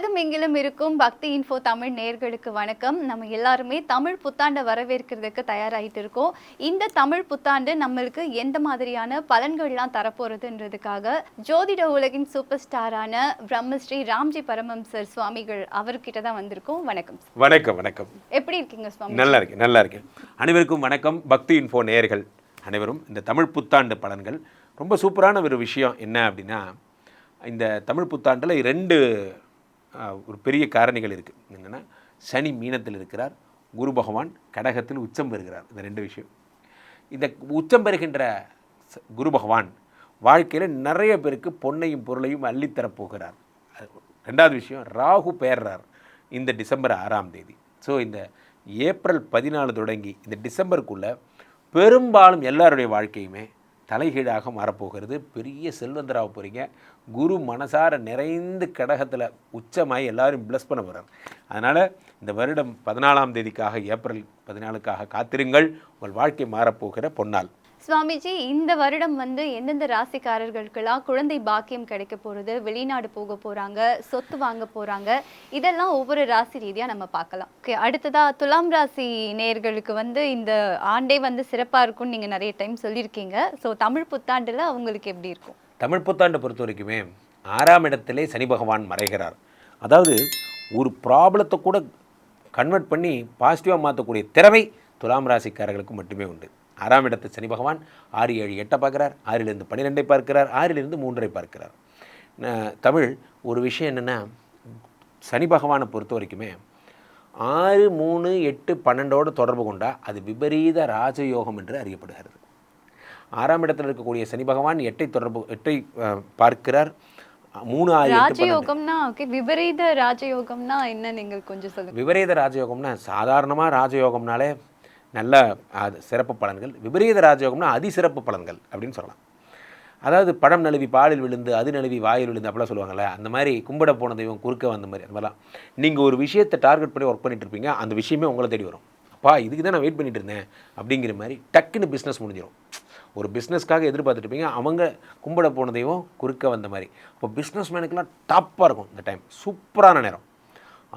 உலகமெங்கிலும் இருக்கும் பக்தி இன்ஃபோ தமிழ் நேயர்களுக்கு வணக்கம். நம்ம எல்லாருமே தமிழ் புத்தாண்டை வரவேற்கிறதுக்கு தயாராகிட்டு இருக்கோம். இந்த தமிழ் புத்தாண்டு நம்மளுக்கு எந்த மாதிரியான பலன்கள்லாம் தரப்போறதுன்றதுக்காக ஜோதிட உலகின் சூப்பர் ஸ்டாரான பிரம்மஸ்ரீ ராம்ஜி பரமஹம்சர் சுவாமிகள் அவர்கிட்ட தான் வந்திருக்கோம். வணக்கம். வணக்கம். வணக்கம். எப்படி இருக்கீங்க சுவாமி? நல்லா இருக்கேன். அனைவருக்கும் வணக்கம். பக்தி இன்ஃபோ நேயர்கள் அனைவரும் இந்த தமிழ் புத்தாண்டு பலன்கள் ரொம்ப சூப்பரான ஒரு விஷயம் என்ன அப்படின்னா, இந்த தமிழ் புத்தாண்டில் ஒரு பெரிய காரணிகள் இருக்குது. என்னென்னா, சனி மீனத்தில் இருக்கிறார், குரு பகவான் கடகத்தில் உச்சம் பெறுகிறார். இந்த ரெண்டு விஷயம். இந்த உச்சம் பெறுகின்ற குரு பகவான் வாழ்க்கையில் நிறைய பேருக்கு பொன்னையும் பொருளையும் அள்ளித்தரப்போகிறார். ரெண்டாவது விஷயம், ராகு பெயர்றார் இந்த டிசம்பர் 6ஆம் தேதி. ஸோ இந்த ஏப்ரல் 14 தொடங்கி இந்த டிசம்பருக்குள்ளே பெரும்பாலும் எல்லாருடைய வாழ்க்கையுமே தலைகீழாக மாறப்போகிறது. பெரிய செல்வந்தராக போகிறீங்க. குரு மனசார நிறைந்து கடகத்தில் உச்சமாகி எல்லாரும் ப்ளஸ் பண்ண போகிறார். அதனால் இந்த வருடம் 14ஆம் தேதிக்காக, ஏப்ரல் 14க்காக காத்திருங்கள். உங்கள் வாழ்க்கை மாறப்போகிற பொன்னாள். சுவாமிஜி, இந்த வருடம் எந்தெந்த ராசிக்காரர்களுக்கெல்லாம் குழந்தை பாக்கியம் கிடைக்க போகிறது, வெளிநாடு போக போகிறாங்க, சொத்து வாங்க போகிறாங்க, இதெல்லாம் ஒவ்வொரு ராசி ரீதியாக நம்ம பார்க்கலாம். ஓகே, அடுத்ததாக துலாம் ராசி நேயர்களுக்கு இந்த ஆண்டே சிறப்பாக இருக்கும்னு நீங்கள் நிறைய டைம் சொல்லியிருக்கீங்க. ஸோ தமிழ் புத்தாண்டில் அவங்களுக்கு எப்படி இருக்கும்? தமிழ் புத்தாண்டை பொறுத்த வரைக்குமே 6ஆம் இடத்திலே சனி பகவான் மறைகிறார். அதாவது ஒரு ப்ராப்ளத்தை கூட கன்வெர்ட் பண்ணி பாசிட்டிவாக மாற்றக்கூடிய திறமை துலாம் ராசிக்காரர்களுக்கு மட்டுமே உண்டு. 6ஆம் இடத்து சனி பகவான் 6, 7, 8 பார்க்கிறார், 6லிருந்து 12 பார்க்கிறார், 6லிருந்து 3 பார்க்கிறார். தமிழ் ஒரு விஷயம் என்னென்னா, சனி பகவானை பொறுத்த வரைக்குமே 6, 3, 8, 12 தொடர்பு கொண்டால் அது விபரீத ராஜயோகம் என்று அறியப்படுகிறது. 6ஆம் இடத்தில் இருக்கக்கூடிய சனி பகவான் 8 பார்க்கிறார். 3, 6, 8 ராஜயோகம்னா ஓகே. விபரீத ராஜயோகம்னா என்ன, நீங்கள் கொஞ்சம் சொல்லுங்க. விபரீத ராஜயோகம்னா சாதாரணமாக ராஜயோகம்னாலே நல்ல சிறப்பு பலன்கள். விபரீத ராஜயோகம்னா அதிசிறப்பு பலன்கள் அப்படின்னு சொல்லலாம். அதாவது பழம் நழுவி பாலில் விழுந்து, அது நழுவி வாயில் விழுந்து அப்படிலாம் சொல்லுவாங்கள்ல, அந்த மாதிரி கும்பிட போன தெய்வம் குறுக்க வந்த மாதிரி. அந்த மாதிரிலாம் நீங்கள் ஒரு விஷயத்தை டார்கெட் பண்ணி ஒர்க் பண்ணிட்டு இருப்பீங்க, அந்த விஷயமே உங்களை தேடி வரும். அப்பா இதுக்கு தான் நான் வெயிட் பண்ணிட்டு இருந்தேன் அப்படிங்கிற மாதிரி டக்குன்னு பிஸ்னஸ் முடிஞ்சிடும். ஒரு பிஸ்னஸ்க்காக எதிர்பார்த்துட்டு இருப்பீங்க, அவங்க கும்பிட போன தெய்வம் குறுக்க வந்த மாதிரி. அப்போ பிஸ்னஸ் மேனுக்கெல்லாம் டாப்பாக இருக்கும் இந்த டைம். சூப்பரான நேரம்,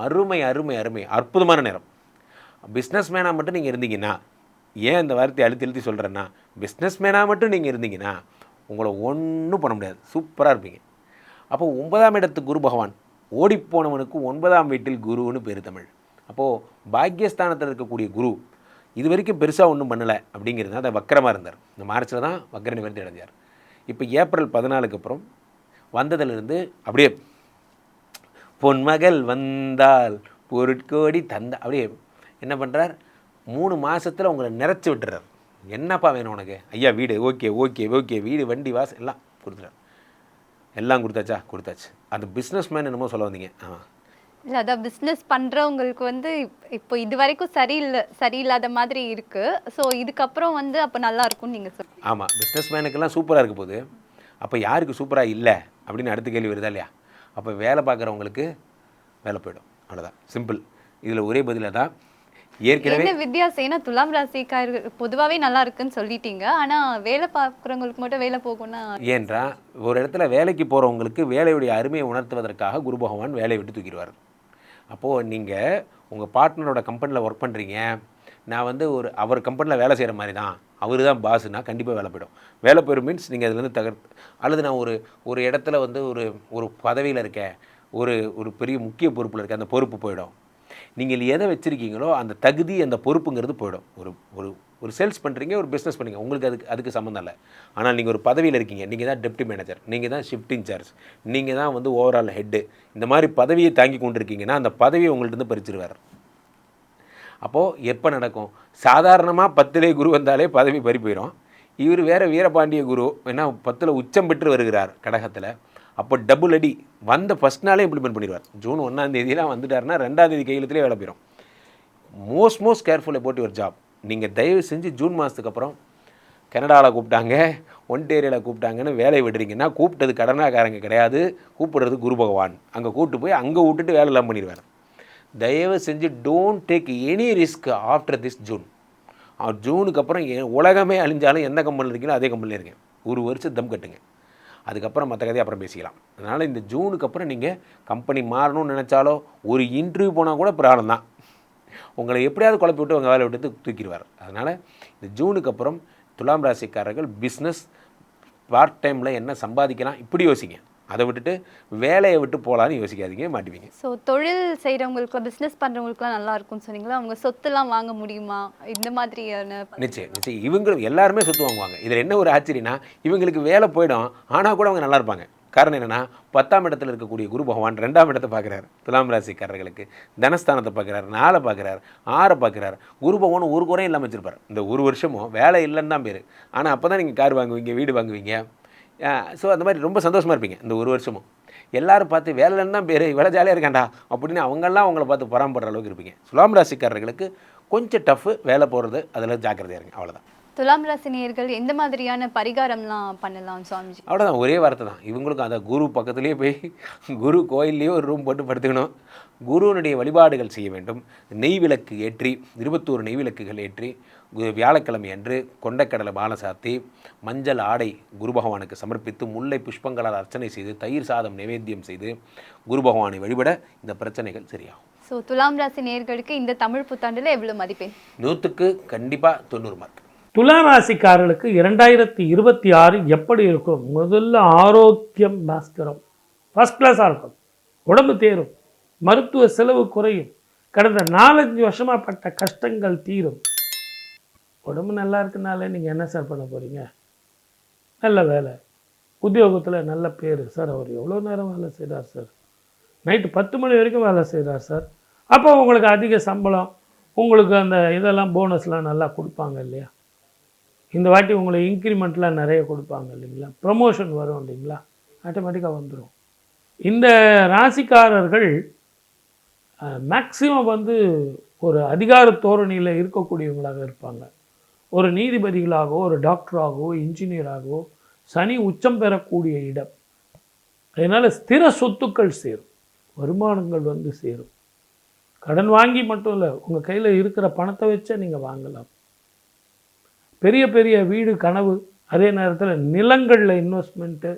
அருமை அருமை அருமை அற்புதமான நேரம். பிஸ்னஸ் மேனாக மட்டும் நீங்கள் இருந்தீங்கன்னா, ஏன் இந்த வார்த்தையை அழுத்தி சொல்கிறேன்னா, பிஸ்னஸ் மேனாக மட்டும் நீங்கள் இருந்தீங்கன்னா உங்களை ஒன்றும் பண்ண முடியாது, சூப்பராக இருப்பீங்க. அப்போ 9ஆம் இடத்து குரு பகவான், ஓடிப்போனவனுக்கு 9ஆம் வீட்டில் குருன்னு பேர் தமிழ். அப்போது பாக்கியஸ்தானத்தில் இருக்கக்கூடிய குரு இது வரைக்கும் பெருசாக ஒன்றும் பண்ணலை அப்படிங்கிறது அதை வக்கரமாக இருந்தார். இந்த மார்ச்சில் தான் வக்கர நிவர்த்தி அடைஞ்சார். இப்போ ஏப்ரல் 14க்கு அப்புறம் வந்ததிலிருந்து அப்படியே பொன்மகள் வந்தால் பொருட்கோடி தந்த அப்படியே என்ன பண்ணுறார், 3 மாதத்தில் உங்களை நிறச்சி விட்டுறார். என்னப்பா வேணும் உனக்கு? ஐயா வீடு, ஓகே ஓகே ஓகே, வீடு வண்டி வாசல் எல்லாம் கொடுத்துறார். எல்லாம் கொடுத்தாச்சு. அந்த பிஸ்னஸ் மேன் என்னமோ சொல்ல வந்தீங்க? இல்லை, அதான் பிஸ்னஸ் பண்ணுறவங்களுக்கு இப்போ இது வரைக்கும் சரியில்லாத மாதிரி இருக்குது. ஸோ இதுக்கப்புறம் அப்போ நல்லா இருக்கும்னு நீங்கள் சொல்லுங்கள். ஆமாம், பிஸ்னஸ் மேனுக்கெல்லாம் சூப்பராக இருக்க போகுது. அப்போ யாருக்கு சூப்பராக இல்லை அப்படின்னு அடுத்த கேள்வி வருதா இல்லையா? அப்போ வேலை பார்க்குறவங்களுக்கு வேலை போயிடும். அவ்வளோதான், சிம்பிள். இதில் ஒரே பதிலாக தான் ஏற்கனவே என்ன வித்தியாசம்? ஏன்னா துலாம் ராசிக்காரர்கள் பொதுவாகவே நல்லா இருக்குன்னு சொல்லிட்டீங்க, ஆனால் வேலை பார்க்குறவங்களுக்கு மட்டும் வேலை போகும்னா ஏன்றா, ஒரு இடத்துல வேலைக்கு போகிறவங்களுக்கு வேலையுடைய அருமையை உணர்த்துவதற்காக குரு பகவான் வேலையை விட்டு தூக்கிடுவார். அப்போது நீங்கள் உங்கள் பார்ட்னரோட கம்பெனியில் ஒர்க் பண்ணுறீங்க, நான் அவர் கம்பெனியில் வேலை செய்கிற மாதிரி தான், அவர் தான் பாஸுனா கண்டிப்பாக வேலை போயிடும். வேலை போயிடும் மீன்ஸ் நீங்கள் அதுலேருந்து அல்லது நான் ஒரு இடத்துல ஒரு பதவியில் இருக்கேன், ஒரு பெரிய முக்கிய பொறுப்பில் இருக்கேன், அந்த பொறுப்பு போயிடும். நீங்கள் எதை வச்சுருக்கீங்களோ அந்த தகுதி, அந்த பொறுப்புங்கிறது போயிடும். ஒரு சேல்ஸ் பண்ணுறீங்க, ஒரு பிஸ்னஸ் பண்ணுறீங்க, உங்களுக்கு அதுக்கு சம்மந்தம் இல்லை. ஆனால் நீங்கள் ஒரு பதவியில் இருக்கீங்க, நீங்கள் தான் டெப்டி மேனேஜர், நீங்கள் தான் ஷிஃப்ட் இன்சார்ஜ், நீங்கள் தான் ஓவரால் ஹெட்டு, இந்த மாதிரி பதவியை தாங்கி கொண்டு இருக்கீங்கன்னா அந்த பதவியை உங்கள்கிட்ட பறிச்சிருவார். அப்போது எப்போ நடக்கும்? சாதாரணமாக 10லே குரு வந்தாலே பதவி பறி போயிடும். இவர் வேறு வீரபாண்டிய குரு ஏன்னா 10ல் உச்சம் பெற்று வருகிறார் கடகத்தில். அப்போ டபுள் அடி வந்த ஃபஸ்ட் நாளே இம்ப்ளிமெண்ட் பண்ணிடுவார். ஜூன் 1ஆம் தேதியெலாம் வந்துட்டாருன்னா 2ஆம் தேதி கையெழுத்துலேயே வேலை போயிடும். Most careful about your job. நீங்கள் தயவு செஞ்சு ஜூன் மாதத்துக்கு அப்புறம் கனடாவில் கூப்பிட்டாங்க, ஒன்டேரியாவில் கூப்பிட்டாங்கன்னு வேலையை விடுறீங்கன்னா, கூப்பிட்டது கடனாக்காரங்க கிடையாது, கூப்பிடுறது குரு பகவான். அங்கே கூப்பிட்டு போய் அங்கே விட்டுட்டு வேலையெல்லாம் பண்ணிடுவார். தயவு செஞ்சு don't take any risk after this June. ஜூனுக்கு அப்புறம் உலகமே அழிஞ்சாலும் எந்த கம்பெனியில் இருக்கீங்களோ அதே கம்பெனியில் இருக்கேன். ஒரு வருஷம் தம் கட்டுங்க. அதுக்கப்புறம் மற்ற கதையை அப்புறம் பேசிக்கலாம். அதனால் இந்த ஜூனுக்கு அப்புறம் நீங்கள் கம்பெனி மாறணும்னு நினச்சாலோ ஒரு இன்டர்வியூ போனால் கூட ப்ராப்ளம் தான். உங்களை எப்படியாவது குழப்பி விட்டு உங்கள் வேலை விட்டு தூக்கிடுவார். அதனால் இந்த ஜூனுக்கு அப்புறம் துலாம் ராசிக்காரர்கள் பிஸ்னஸ் பார்ட் டைமில் என்ன சம்பாதிக்கலாம் இப்படி யோசிங்க. அதை விட்டுட்டு வேலையை விட்டு போகலான்னு யோசிக்காதீங்க, மாட்டுவீங்க. ஸோ தொழில் செய்கிறவங்களுக்குலாம் பிஸ்னஸ் பண்ணுறவங்களுக்குலாம் நல்லா இருக்கும்னு சொன்னீங்களா? அவங்க சொத்துலாம் வாங்க முடியுமா? இந்த மாதிரியான நிச்சயம் இவங்களும் எல்லாருமே சொத்து வாங்குவாங்க. இதில் என்ன ஒரு ஆச்சரியனா, இவங்களுக்கு வேலை போயிடும், ஆனால் கூட அவங்க நல்லா இருப்பாங்க. காரணம் என்னென்னா 10ஆம் இடத்துல இருக்கக்கூடிய குரு பகவான் 2ஆம் இடத்தை பார்க்குறாரு. துலாம் ராசிக்காரர்களுக்கு தனஸ்தானத்தை பார்க்குறாரு, 4 பார்க்குறாரு, 6 பார்க்குறாரு. குரு பகவான் ஒரு குறையும் இல்லாமல் வச்சிருப்பார். இந்த ஒரு வருஷமும் வேலை இல்லைன்னு தான் பேர். ஆனால் அப்போ தான் நீங்கள் கார் வாங்குவீங்க, வீடு வாங்குவீங்க. ஸோ அந்த மாதிரி ரொம்ப சந்தோஷமாக இருப்பீங்க. இந்த ஒரு வருஷமும் எல்லோரும் பார்த்து வேலைன்னு தான் பேர், வேலை ஜாலியாக இருக்காண்டா அப்படின்னு அவங்கெல்லாம் அவங்கள பார்த்து பொறாமப்படுற அளவுக்கு இருப்பீங்க. துலாம் ராசிக்காரர்களுக்கு கொஞ்சம் டஃப்பு வேலை போகிறது, அதில் ஜாக்கிரதையாக இருங்க. அவ்வளோதான். துலாம் ராசி நேயர்கள் எந்த மாதிரியான பரிகாரம்லாம் பண்ணலாம் சுவாமிஜி? அவ்வளோதான், ஒரே வார்த்தை தான். இவங்களுக்கும் அதை குரு பக்கத்துலேயே போய் குரு கோயில்லையே ஒரு ரூம் போட்டு படுத்துக்கணும். குருவனுடைய வழிபாடுகள் செய்ய வேண்டும். நெய் விளக்கு ஏற்றி 21 நெய் விளக்குகள் ஏற்றி வியாழக்கிழமை அன்று கொண்டக்கடலை மாலை சாத்தி மஞ்சள் ஆடை குரு பகவானுக்கு சமர்ப்பித்து முல்லை புஷ்பங்களால் அர்ச்சனை செய்து தயிர் சாதம் நைவேத்தியம் செய்து குரு பகவானை வழிபட இந்த பிரச்சனைகள் சரியாகும். ஸோ துலாம் ராசி நேயர்களுக்கு இந்த தமிழ் புத்தாண்டில் எவ்வளோ மதிப்பெண்? 100க்கு கண்டிப்பாக 90 மார்க். துலாம் ராசிக்காரர்களுக்கு 2026 எப்படி இருக்கும்? முதல்ல ஆரோக்கியம் பாஸ்கரம், ஃபர்ஸ்ட் கிளாஸாக இருக்கும். உடம்பு தேரும், மருத்துவ செலவு குறையும், கடந்த 4-5 வருஷமாக பட்ட கஷ்டங்கள் தீரும். உடம்பு நல்லா இருக்குனாலே நீங்கள் என்ன சார் பண்ண போகிறீங்க? நல்ல வேலை, உத்தியோகத்தில் நல்ல பேர். சார் அவர் எவ்வளோ நேரம் வேலை செய்கிறார் சார், நைட்டு 10 மணி வரைக்கும் வேலை செய்கிறார் சார். அப்போ உங்களுக்கு அதிக சம்பளம், உங்களுக்கு அந்த இதெல்லாம் போனஸ்லாம் நல்லா கொடுப்பாங்க இல்லையா? இந்த வாட்டி உங்களை இன்க்ரிமெண்ட்லாம் நிறைய கொடுப்பாங்க இல்லைங்களா? ப்ரமோஷன் வரும் இல்லைங்களா? ஆட்டோமேட்டிக்காக வந்துடும். இந்த ராசிக்காரர்கள் மேக்சிமம் ஒரு அதிகார தோரணியில் இருக்கக்கூடியவங்களாக இருப்பாங்க. ஒரு நீதிபதிகளாகவோ, ஒரு டாக்டராகவோ, இன்ஜினியராகவோ சனி உச்சம் பெறக்கூடிய இடம். அதனால் ஸ்திர சொத்துக்கள் சேரும், வருமானங்கள் சேரும். கடன் வாங்கி மட்டும் இல்லை, உங்கள் கையில் இருக்கிற பணத்தை வச்சே நீங்கள் வாங்கலாம். பெரிய பெரிய வீடு கனவு. அதே நேரத்தில் நிலங்களில் இன்வெஸ்ட்மெண்ட்டு,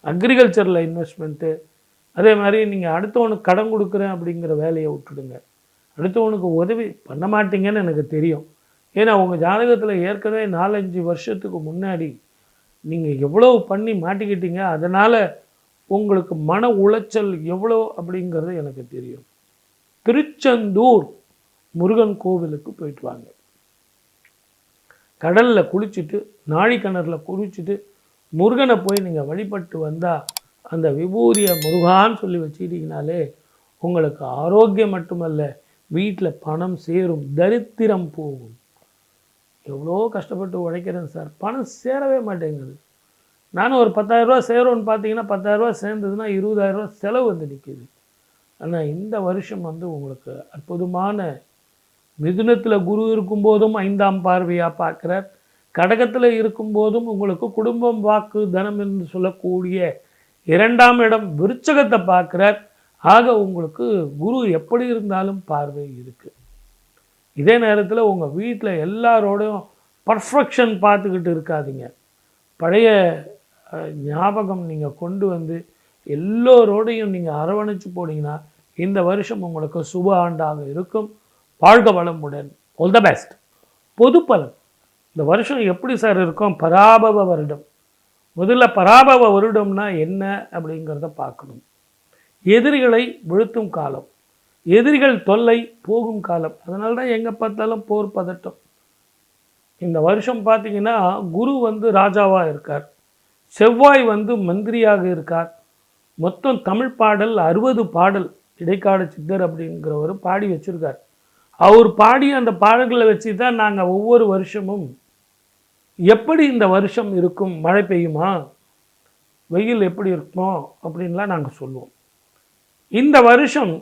அக்ரிகல்ச்சரில் இன்வெஸ்ட்மெண்ட்டு. அதே மாதிரி நீங்கள் அடுத்தவனுக்கு கடன் கொடுக்குறேன் அப்படிங்கிற வேலையை விட்டுடுங்க. அடுத்தவனுக்கு உதவி பண்ண மாட்டீங்கன்னு எனக்கு தெரியும். ஏன்னா உங்கள் ஜாதகத்தில் ஏற்கனவே 4-5 வருஷத்துக்கு முன்னாடி நீங்கள் எவ்வளோ பண்ணி மாட்டிக்கிட்டீங்க. அதனால் உங்களுக்கு மன உளைச்சல் எவ்வளோ அப்படிங்கிறது எனக்கு தெரியும். திருச்செந்தூர் முருகன் கோவிலுக்கு போயிட்டு வாங்க. கடலில் குளிச்சுட்டு, நாழி கிணறுல குளிச்சுட்டு முருகனை போய் நீங்கள் வழிபட்டு வந்தால், அந்த விபூதியை முருகான்னு சொல்லி வச்சுக்கிட்டீங்கனாலே உங்களுக்கு ஆரோக்கியம் மட்டுமல்ல, வீட்டில் பணம் சேரும், தரித்திரம் போகும். எவ்வளோ கஷ்டப்பட்டு உழைக்கிறேன் சார், பணம் சேரவே மாட்டேங்குது. நானும் ஒரு 10,000 ரூபா சேரும்னு பார்த்தீங்கன்னா 10,000 ரூபா சேர்ந்ததுன்னா 20,000 ரூபா செலவு நிற்கிது. ஆனால் இந்த வருஷம் உங்களுக்கு அற்புதமான மிதுனத்தில் குரு இருக்கும்போதும் 5ஆம் பார்வையாக பார்க்குறார். கடகத்தில் இருக்கும்போதும் உங்களுக்கு குடும்பம், வாக்கு, தனம் என்று சொல்லக்கூடிய 2ஆம் இடம் விருச்சகத்தை பார்க்குறார். ஆக உங்களுக்கு குரு எப்படி இருந்தாலும் பார்வை இருக்குது. இதே நேரத்தில் உங்கள் வீட்டில் எல்லாரோடையும் பர்ஃபெக்ஷன் பார்த்துக்கிட்டு இருக்காதீங்க. பழைய ஞாபகம் நீங்கள் கொண்டு எல்லோரோடையும் நீங்கள் அரவணைச்சு போனீங்கன்னா இந்த வருஷம் உங்களுக்கு சுப ஆண்டாக இருக்கும். வாழ்க வளமுடன். All the best. பொது பலன் இந்த வருஷம் எப்படி சார் இருக்கும்? பராபவ வருடம். முதல்ல பராபவ வருடம்னா என்ன அப்படிங்கிறத பார்க்கணும். எதிரிகளை வீழ்த்தும் காலம், எதிரிகள் தொல்லை போகும் காலம். அதனால தான் எங்கே பார்த்தாலும் போர் பதட்டம். இந்த வருஷம் பார்த்தீங்கன்னா குரு ராஜாவாக இருக்கார், செவ்வாய் மந்திரியாக இருக்கார். மொத்தம் தமிழ் பாடல் 60 பாடல் இடைக்காடு சித்தர் அப்படிங்கிறவர் பாடி வச்சுருக்கார். அவர் பாடி அந்த பாடல்களை வச்சு தான் நாங்கள் ஒவ்வொரு வருஷமும் எப்படி இந்த வருஷம் இருக்கும், மழை பெய்யுமா, வெயில் எப்படி இருக்குமோ அப்படின்லாம் நாங்கள் சொல்லுவோம். இந்த வருஷம்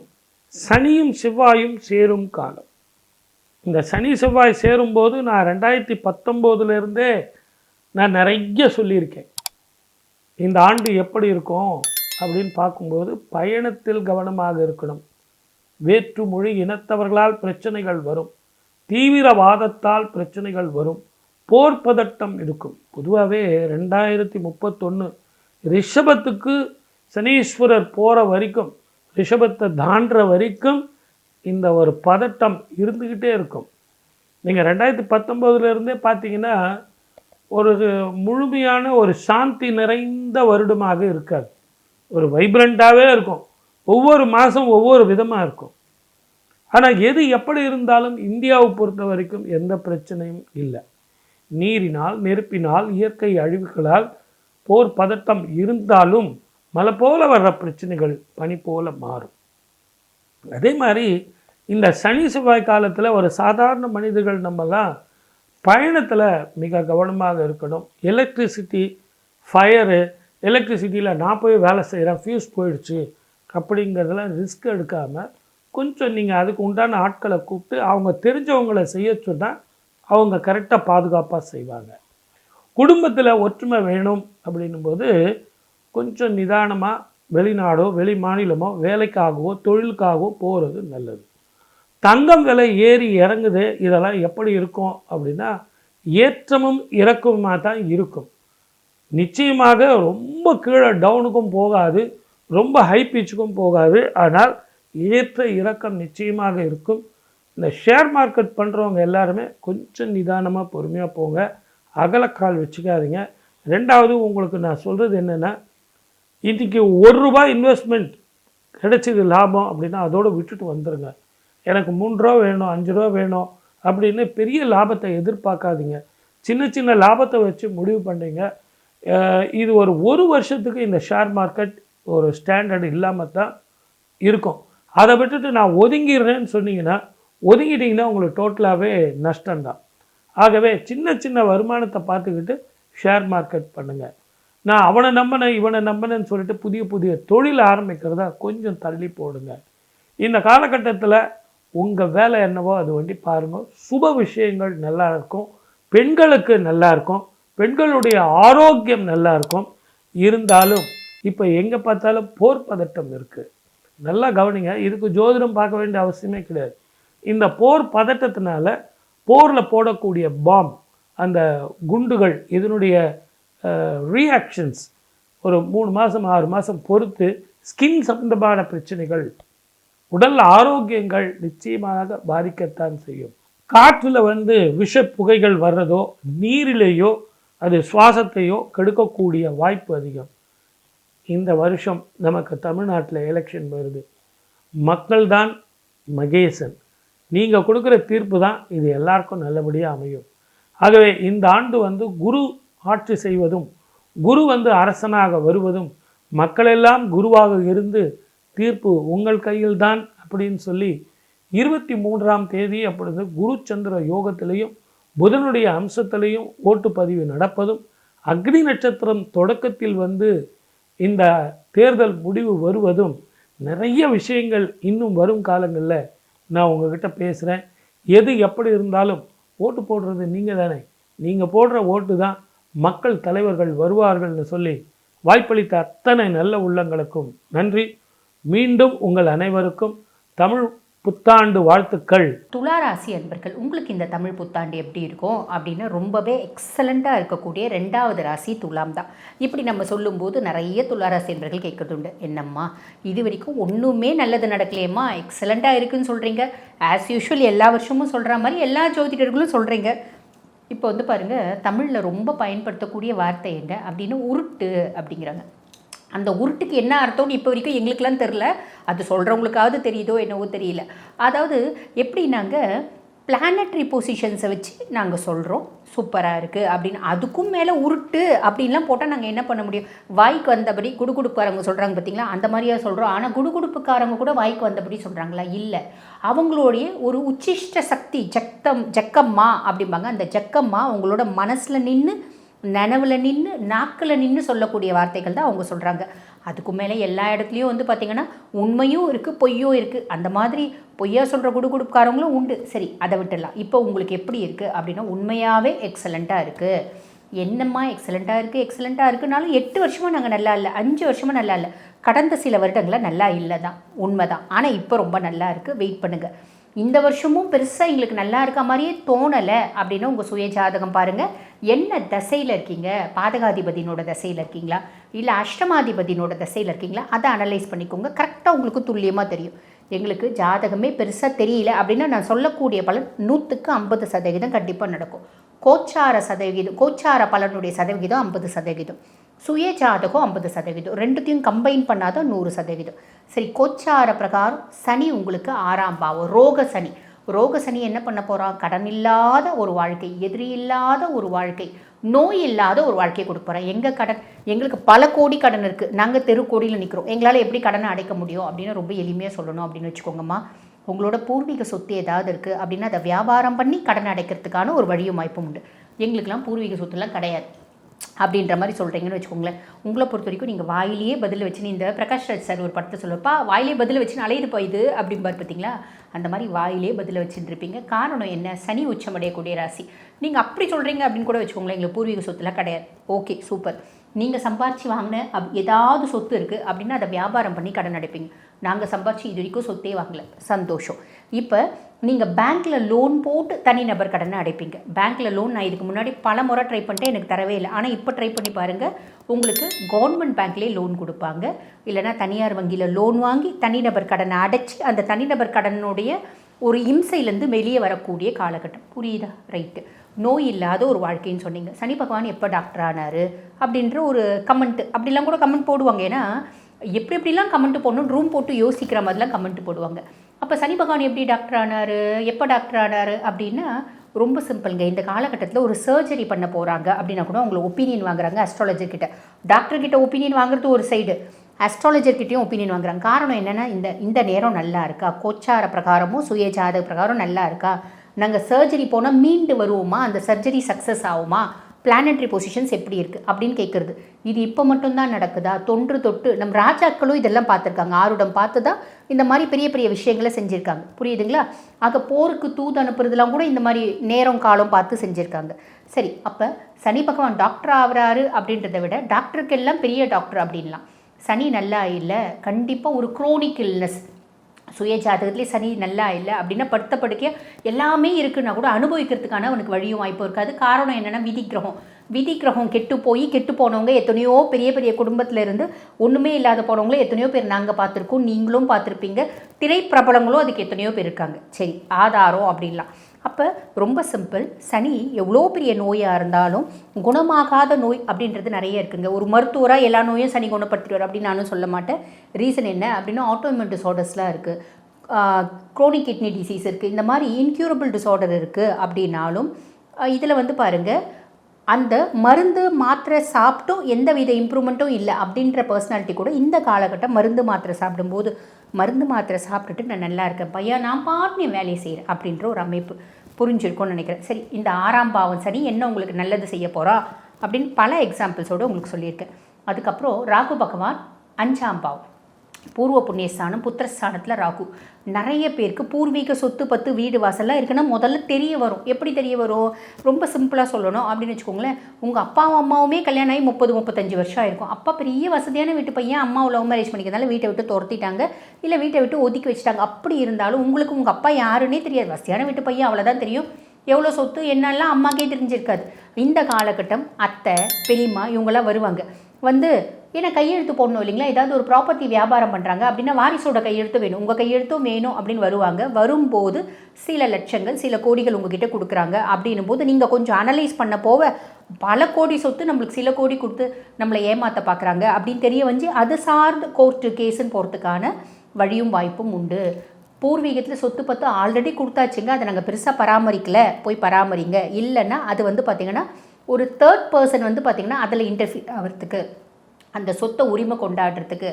சனியும் செவ்வாயும் சேரும் காலம். இந்த சனி செவ்வாய் சேரும்போது நான் 2019 நான் நிறைய சொல்லியிருக்கேன். இந்த ஆண்டு எப்படி இருக்கும் அப்படின்னு பார்க்கும்போது பயணத்தில் கவனமாக இருக்கணும். வேற்று மொழி இனத்தவர்களால் பிரச்சனைகள் வரும், தீவிரவாதத்தால் பிரச்சனைகள் வரும், போர் பதட்டம் இருக்கும். பொதுவாகவே 2031 ரிஷபத்துக்கு சனீஸ்வரர் போகிற வரைக்கும், ரிஷபத்தை தாண்டுற வரைக்கும் இந்த ஒரு பதட்டம் இருந்துக்கிட்டே இருக்கும். நீங்கள் 2019 பார்த்தீங்கன்னா ஒரு முழுமையான ஒரு சாந்தி நிறைந்த வருடமாக இருக்காது. ஒரு வைப்ரண்ட்டாகவே இருக்கும். ஒவ்வொரு மாதம் ஒவ்வொரு விதமாக இருக்கும். ஆனால் எது எப்படி இருந்தாலும் இந்தியாவை பொறுத்த வரைக்கும் எந்த பிரச்சனையும் இல்லை. நீரினால், நெருப்பினால், இயற்கை அழிவுகளால் போர் பதட்டம் இருந்தாலும் மழை போல வர்ற பிரச்சனைகள் பனி போல மாறும். அதே மாதிரி இந்த சனி செவ்வாய் காலத்தில் ஒரு சாதாரண மனிதர்கள் நம்மலாம் பயணத்தில் மிக கவனமாக இருக்கணும். எலக்ட்ரிசிட்டி, ஃபயரு, எலக்ட்ரிசிட்டியில் நான் போய் வேலை செய்கிறேன், ஃபியூஸ் போயிடுச்சு அப்படிங்கிறதெல்லாம் ரிஸ்க் எடுக்காமல் கொஞ்சம் நீங்கள் அதுக்கு உண்டான ஆட்களை கூப்பிட்டு அவங்க தெரிஞ்சவங்களை செய்ய சொன்னால் அவங்க கரெக்டாக பாதுகாப்பாக செய்வாங்க. குடும்பத்தில் ஒற்றுமை வேணும் அப்படின்னும்போது கொஞ்சம் நிதானமாக வெளிநாடோ வெளி மாநிலமோ வேலைக்காகவோ தொழிலுக்காகவோ போகிறது நல்லது. தங்கம் விலை ஏறி இறங்குது, இதெல்லாம் எப்படி இருக்கும் அப்படின்னா ஏற்றமும் இறக்கமுமாக தான் இருக்கும். நிச்சயமாக ரொம்ப கீழே டவுனுக்கும் போகாது, ரொம்ப ஹை பீச்சுக்கும் போகாது. ஆனால் ஏற்ற இறக்கம் நிச்சயமாக இருக்கும். இந்த ஷேர் மார்க்கெட் பண்ணுறவங்க எல்லாருமே கொஞ்சம் நிதானமாக பொறுமையாக போங்க, அகலக்கால் வச்சுக்காதீங்க. ரெண்டாவது உங்களுக்கு நான் சொல்கிறது என்னென்னா, இன்றைக்கி ₹1 இன்வெஸ்ட்மெண்ட் கிடைச்சிது லாபம் அப்படின்னா அதோடு விட்டுட்டு வந்துடுங்க. எனக்கு ₹3 வேணும், ₹5 வேணும் அப்படின்னு பெரிய லாபத்தை எதிர்பார்க்காதீங்க. சின்ன சின்ன லாபத்தை வச்சு முடிவு பண்ணுறீங்க. இது ஒரு வருஷத்துக்கு இந்த ஷேர் மார்க்கெட் ஒரு ஸ்டாண்டர்ட் இல்லாமல் தான் இருக்கும். அதை விட்டுட்டு நான் ஒதுங்கிடுறேன்னு சொன்னீங்கன்னா, ஒதுங்கிட்டிங்கன்னா உங்களுக்கு டோட்டலாகவே நஷ்டம்தான். ஆகவே சின்ன சின்ன வருமானத்தை பார்த்துக்கிட்டு ஷேர் மார்க்கெட் பண்ணுங்கள். நான் அவனை நம்பினேன் இவனை நம்பினேன்னு சொல்லிட்டு புதிய புதிய தொழில் ஆரம்பிக்கிறதா கொஞ்சம் தள்ளி போடுங்க. இந்த காலகட்டத்தில் உங்கள் வேலை என்னவோ அது வண்டி பாருங்கள். சுப விஷயங்கள் நல்லா இருக்கும், பெண்களுக்கு நல்லா இருக்கும், பெண்களுடைய ஆரோக்கியம் நல்லா இருக்கும். இருந்தாலும் இப்போ எங்கே பார்த்தாலும் போர் பதட்டம் இருக்குது. நல்லா கவனிங்க. இதுக்கு ஜோதிடம் பார்க்க வேண்டிய அவசியமே கிடையாது. இந்த போர் பதட்டத்தினால போரில் போடக்கூடிய பாம், அந்த குண்டுகள், இதனுடைய ரியாக்ஷன்ஸ் ஒரு 3 மாதம் 6 மாதம் பொறுத்து ஸ்கின் சம்பந்தமான பிரச்சனைகள், உடல் ஆரோக்கியங்கள் நிச்சயமாக பாதிக்கத்தான் செய்யும். காற்றில் விஷ புகைகள் வர்றதோ நீரிலேயோ அது சுவாசத்தையோ கெடுக்கக்கூடிய வாய்ப்பு அதிகம். இந்த வருஷம் நமக்கு தமிழ்நாட்டில் எலெக்ஷன் வருது. மக்கள்தான் மகேசன். நீங்கள் கொடுக்குற தீர்ப்பு தான் இது எல்லாருக்கும் நல்லபடியாக அமையும். ஆகவே இந்த ஆண்டு குரு ஆட்சி செய்வதும், குரு அரசனாக வருவதும், மக்களெல்லாம் குருவாக இருந்து தீர்ப்பு உங்கள் கையில்தான் அப்படின்னு சொல்லி 23ஆம் தேதி அப்பொழுது குரு சந்திர யோகத்திலையும் புதனுடைய அம்சத்திலையும் ஓட்டுப்பதிவு நடப்பதும், அக்னி நட்சத்திரம் தொடக்கத்தில் இந்த தேர்தல் முடிவு வருவதும், நிறைய விஷயங்கள் இன்னும் வரும் காலங்களில் நான் உங்ககிட்ட பேசுகிறேன். எது எப்படி இருந்தாலும் ஓட்டு போடுறது நீங்கள் தானே. நீங்கள் போடுற ஓட்டு தான் மக்கள் தலைவர்கள் வருவார்கள்னு சொல்லி வாய்ப்பளித்த அத்தனை நல்ல உள்ளங்களுக்கும் நன்றி. மீண்டும் உங்கள் அனைவருக்கும் தமிழ் புத்தாண்டு வாழ்த்துக்கள். துளாராசி அன்பர்கள், உங்களுக்கு இந்த தமிழ் புத்தாண்டு எப்படி இருக்கும் அப்படின்னு ரொம்பவே எக்ஸலண்ட்டாக இருக்கக்கூடிய 2வது ராசி துலாம் தான். இப்படி நம்ம சொல்லும்போது நிறைய துளாராசி அன்பர்கள் கேட்குறது உண்டு, என்னம்மா இது வரைக்கும் ஒன்றுமே நல்லது நடக்கலையம்மா, எக்ஸலண்ட்டாக இருக்குன்னு சொல்கிறீங்க, ஆஸ் யூஷுவல் எல்லா வருஷமும் சொல்கிற மாதிரி எல்லா ஜோதிடர்களும் சொல்கிறீங்க. இப்போ பாருங்கள், தமிழில் ரொம்ப பயன்படுத்தக்கூடிய வார்த்தை என்ன அப்படின்னு உருட்டு அப்படிங்கிறாங்க. அந்த உருட்டுக்கு என்ன அர்த்தம்னு இப்போ வரைக்கும் எங்களுக்கெல்லாம் தெரில. அது சொல்கிறவங்களுக்காவது தெரியுதோ என்னவோ தெரியல. அதாவது எப்படி நாங்கள் பிளானட்ரி பொசிஷன்ஸை வச்சு நாங்கள் சொல்கிறோம் சூப்பராக இருக்குது அப்படின்னு, அதுக்கும் மேலே உருட்டு அப்படின்லாம் போட்டால் நாங்கள் என்ன பண்ண முடியும்? வாய்க்கு வந்தபடி குடுகுடுப்புக்காரங்க சொல்கிறாங்க பார்த்தீங்களா, அந்த மாதிரியாக சொல்கிறோம். ஆனால் குடுகுடுப்புக்காரங்க கூட வாய்க்கு வந்தபடி சொல்கிறாங்களா? இல்லை. அவங்களுடைய ஒரு உச்சிஷ்ட சக்தி ஜக்கம்மா அப்படிம்பாங்க. அந்த ஜக்கம்மா அவங்களோட மனசில் நின்று, நனவில் நின்று, நாக்கில் நின்று சொல்லக்கூடிய வார்த்தைகள் தான் அவங்க சொல்கிறாங்க. அதுக்கு மேலே எல்லா இடத்துலையும் பார்த்திங்கன்னா உண்மையும் இருக்குது, பொய்யும் இருக்குது. அந்த மாதிரி பொய்யா சொல்கிற குடுகுடுப்புக்காரங்களும் உண்டு. சரி, அதை விட்டுடலாம். இப்போ உங்களுக்கு எப்படி இருக்குது அப்படின்னா, உண்மையாகவே எக்ஸலண்ட்டாக இருக்குது. என்னம்மா எக்ஸலண்ட்டாக இருக்குனாலும் 8 வருஷமாக நாங்கள் நல்லா இல்லை, 5 வருஷமாக நல்லா இல்லை, கடந்த சில வருடங்களாக நல்லா இல்லை தான், உண்மை தான். ஆனால் இப்போ ரொம்ப நல்லா இருக்குது, வெயிட் பண்ணுங்கள். இந்த வருஷமும் பெருசாக எங்களுக்கு நல்லா இருக்க மாதிரியே தோணலை அப்படின்னா உங்கள் சுய ஜாதகம் பாருங்கள். என்ன தசையில் இருக்கீங்க, பாதகாதிபதியினோட தசையில் இருக்கீங்களா இல்லை அஷ்டமாதிபதியினோட தசையில் இருக்கீங்களா, அதை அனலைஸ் பண்ணிக்கோங்க. கரெக்டாக உங்களுக்கு துல்லியமாக தெரியும். எங்களுக்கு ஜாதகமே பெருசாக தெரியல அப்படின்னா நான் சொல்லக்கூடிய பலன் 100க்கு 50% கண்டிப்பாக நடக்கும். கோச்சார பலனுடைய சதவிகிதம் 50%, சுய ஜாதகம் 50%, ரெண்டுத்தையும் கம்பைன் பண்ணாதான் 100%. சரி, கோச்சார பிரகாரம் சனி உங்களுக்கு 6ஆம் பாவம், ரோக சனி என்ன பண்ண போகிறான்? கடன் இல்லாத ஒரு வாழ்க்கை, எதிரி இல்லாத ஒரு வாழ்க்கை, நோய் இல்லாத ஒரு வாழ்க்கையை கொடுக்க போகிறேன். எங்கள் கடன், எங்களுக்கு பல கோடி கடன் இருக்குது, நாங்கள் தெருக்கோடியில் நிற்கிறோம், எங்களால் எப்படி கடனை அடைக்க முடியும் அப்படின்னு ரொம்ப எளிமையாக சொல்லணும் அப்படின்னு வச்சுக்கோங்கம்மா. உங்களோட பூர்வீக சொத்து ஏதாவது இருக்குது அப்படின்னா அதை வியாபாரம் பண்ணி கடன் அடைக்கிறதுக்கான ஒரு வழியும் வாய்ப்பும் உண்டு. எங்களுக்கெல்லாம் பூர்வீக சொத்துலாம் கிடையாது அப்படின்ற மாதிரி சொல்கிறீங்கன்னு வச்சுக்கோங்களேன். உங்களை பொறுத்த வரைக்கும் நீங்கள் வாயிலேயே பதில் வச்சுன்னு, இந்த பிரகாஷ் ராஜ் சார் ஒரு படத்தை சொல்லுவாப்பா, வாயிலே பதில் வச்சுன்னு அலையுதுப்பா இது அப்படிம்பார் பார்த்தீங்களா, அந்த மாதிரி வாயிலே பதில் வச்சுட்டு இருப்பீங்க. காரணம் என்ன? சனி உச்சமடையக்கூடிய ராசி. நீங்கள் அப்படி சொல்கிறீங்க அப்படின்னு கூட வச்சுக்கோங்களேன், எங்களுக்கு பூர்வீக சொத்துலாம் கிடையாது. Okay, super. நீங்கள் சம்பாரிச்சு வாங்கின ஏதாவது சொத்து இருக்குது அப்படின்னா அதை வியாபாரம் பண்ணி கடன் அடைப்பீங்க. நாங்கள் சம்பாரிச்சு இது வரைக்கும் சொத்தே வாங்கலை, சந்தோஷம். இப்போ நீங்கள் பேங்க்கில் லோன் போட்டு தனிநபர் கடனை அடைப்பீங்க. பேங்க்கில் லோன் நான் இதுக்கு முன்னாடி பல முறை ட்ரை பண்ணிட்டேன், எனக்கு தரவே இல்லை. ஆனால் இப்போ ட்ரை பண்ணி பாருங்கள், உங்களுக்கு கவர்மெண்ட் பேங்க்லேயே லோன் கொடுப்பாங்க. இல்லைனா தனியார் வங்கியில் லோன் வாங்கி தனிநபர் கடனை அடைச்சி அந்த தனிநபர் கடனுடைய ஒரு இம்சையிலேருந்து வெளியே வரக்கூடிய காலகட்டம். புரியுதா? ரைட்டு. நோய் இல்லாத ஒரு வாழ்க்கைன்னு சொன்னீங்க. சனி பகவான் எப்போ டாக்டர் ஆனார் அப்படின்ற ஒரு கமெண்ட்டு, அப்படிலாம் கூட கமெண்ட் போடுவாங்க. ஏன்னா எப்படிலாம் கமெண்ட் போடணும், ரூம் போட்டு யோசிக்கிற மாதிரிலாம் கமெண்ட் போடுவாங்க. அப்போ சனி பகவான் எப்படி டாக்டர் ஆனார், எப்போ டாக்டர் ஆனார் அப்படின்னா ரொம்ப சிம்பிளுங்க. இந்த காலகட்டத்தில் ஒரு சர்ஜரி பண்ண போகிறாங்க அப்படின்னா கூட உங்களை ஒப்பீனியன் வாங்குறாங்க அஸ்ட்ராலஜர்கிட்ட. டாக்டர்கிட்ட ஒப்பீனியன் வாங்குறது ஒரு சைடு, அஸ்ட்ராலஜர்கிட்டையும் ஒப்பீனியன் வாங்குறாங்க. காரணம் என்னென்னா, இந்த நேரம் நல்லா இருக்கா, கோச்சார பிரகாரமும் சுய ஜாதக பிரகாரம் நல்லா இருக்கா, நாங்கள் சர்ஜரி போனால் மீண்டு வருவோமா, அந்த சர்ஜரி சக்ஸஸ் ஆகுமா, பிளானட்ரி பொசிஷன்ஸ் எப்படி இருக்குது அப்படின்னு கேட்குறது. இது இப்போ மட்டும்தான் நடக்குதா? தொன்று தொட்டு நம் ராஜாக்களும் இதெல்லாம் பார்த்துருக்காங்க. ஆருடம் பார்த்து தான் இந்த மாதிரி பெரிய பெரிய விஷயங்களை செஞ்சுருக்காங்க. புரியுதுங்களா? ஆக போருக்கு தூது அனுப்புறதுலாம் கூட இந்த மாதிரி நேரம் காலம் பார்த்து செஞ்சுருக்காங்க. சரி, அப்போ சனி பகவான் டாக்டர் ஆகிறாரு அப்படின்றத விட டாக்டருக்கெல்லாம் பெரிய டாக்டர் அப்படின்லாம். சனி நல்லா இல்லை, கண்டிப்பாக ஒரு குரோனிக் இல்னஸ், சுய ஜாதகத்துலேயே சனி நல்லா இல்லை அப்படின்னா படுத்த படுக்கையாக எல்லாமே இருக்குன்னா கூட அனுபவிக்கிறதுக்கான அவனுக்கு வழியும் வாய்ப்பு இருக்காது. காரணம் என்னென்னா விதி கிரகம் கெட்டு போனவங்க எத்தனையோ பெரிய பெரிய குடும்பத்தில் இருந்து ஒன்றுமே இல்லாத போனவங்களும் எத்தனையோ பேர் நாங்கள் பார்த்துருக்கோம், நீங்களும் பார்த்துருப்பீங்க, திரைப்பிரபலங்களும் அதுக்கு எத்தனையோ பேர் இருக்காங்க. சரி, ஆதாரம் அப்படின்லாம். அப்போ ரொம்ப சிம்பிள். சனி எவ்வளோ பெரிய நோயாக இருந்தாலும் குணமாகாத நோய் அப்படின்றது நிறைய இருக்குங்க. ஒரு மருத்துவராக எல்லா நோயும் சனி குணப்படுத்திடுவார் அப்படின்னு நானும் சொல்ல மாட்டேன். ரீசன் என்ன அப்படின்னா, ஆட்டோஇம்யூன் டிஸார்டர்ஸ்லாம் இருக்குது, குரோனிக் கிட்னி டிசீஸ் இருக்குது, இந்த மாதிரி இன்க்யூரபிள் டிஸார்டர் இருக்குது. அப்படின்னாலும் இதில் வந்து பாருங்கள், அந்த மருந்து மாத்திரை சாப்பிட்டும் எந்த வித இம்ப்ரூவ்மெண்ட்டும் இல்லை அப்படின்ற பர்சனாலிட்டி கூட இந்த காலகட்டம் மருந்து மாத்திரை சாப்பிடும்போது, மருந்து மாத்திரை சாப்பிட்டுட்டு நான் நல்லா இருக்கேன் பையா, நான் பாட்டு வேலையை செய்கிறேன் அப்படின்ற ஒரு அமைப்பு புரிஞ்சிருக்கும்னு நினைக்கிறேன். சரி, இந்த 6ஆம் பாவம் சனி என்ன உங்களுக்கு நல்லது செய்ய போகிறா அப்படின்னு பல எக்ஸாம்பிள்ஸோடு உங்களுக்கு சொல்லியிருக்கேன். அதுக்கப்புறம் ராகு பகவான் 5ஆம் பாவம், பூர்வ புண்ணியஸ்தானம், புத்திரஸ்தானத்தில் ராகு. நிறைய பேருக்கு பூர்வீக சொத்து பத்து வீடு வாசல்லாம் இருக்குன்னா முதல்ல தெரிய வரும். எப்படி தெரிய வரும்? ரொம்ப சிம்பிளாக சொல்லணும் அப்படின்னு வச்சுக்கோங்களேன். உங்கள் அப்பாவும் அம்மாவுமே கல்யாணம் ஆகி 30-35 வருஷம் ஆயிருக்கும். அப்பா பெரிய வசதியான வீட்டு பையன், அம்மா லவ் மேரேஜ் பண்ணிக்கிறதால வீட்டை விட்டு துரத்திட்டாங்க, இல்லை வீட்டை விட்டு ஒதுக்கி வச்சுட்டாங்க. அப்படி இருந்தாலும் உங்களுக்கு உங்கள் அப்பா யாருன்னே தெரியாது. வசதியான வீட்டு பையன் அவ்வளோதான் தெரியும். எவ்வளோ சொத்து என்னெல்லாம் அம்மாக்கே தெரிஞ்சிருக்காது. இந்த காலகட்டம் அத்தை பெரியம்மா இவங்களாம் வருவாங்க. வந்து ஏன்னா கையெழுத்து போடணும் இல்லைங்களா, ஏதாவது ஒரு ப்ராப்பர்ட்டி வியாபாரம் பண்ணுறாங்க அப்படின்னா வாரிசோட கையெழுத்து வேணும், உங்கள் கையெழுத்தும் வேணும் அப்படின்னு வருவாங்க. வரும்போது சில லட்சங்கள் சில கோடிகள் உங்ககிட்ட கொடுக்குறாங்க அப்படின்னும் போது நீங்கள் கொஞ்சம் அனலைஸ் பண்ண போக பல கோடி சொத்து நம்மளுக்கு சில கோடி கொடுத்து நம்மளை ஏமாற்ற பார்க்குறாங்க அப்படின்னு தெரிய வந்து அது சார்ந்து கோர்ட்டு கேஸுன்னு போகிறதுக்கான வழியும் வாய்ப்பும் உண்டு. பூர்வீகத்தில் சொத்து பத்து ஆல்ரெடி கொடுத்தாச்சுங்க, அதை நாங்கள் பெருசாக பராமரிக்கலை, போய் பராமரிங்க. இல்லைன்னா அது வந்து பார்த்திங்கன்னா ஒரு தேர்ட் பர்சன் வந்து பார்த்திங்கன்னா அதில் இன்டர்ஃபியர் ஆகிறதுக்கு, அந்த சொத்தை உரிமை கொண்டாடுறதுக்கு,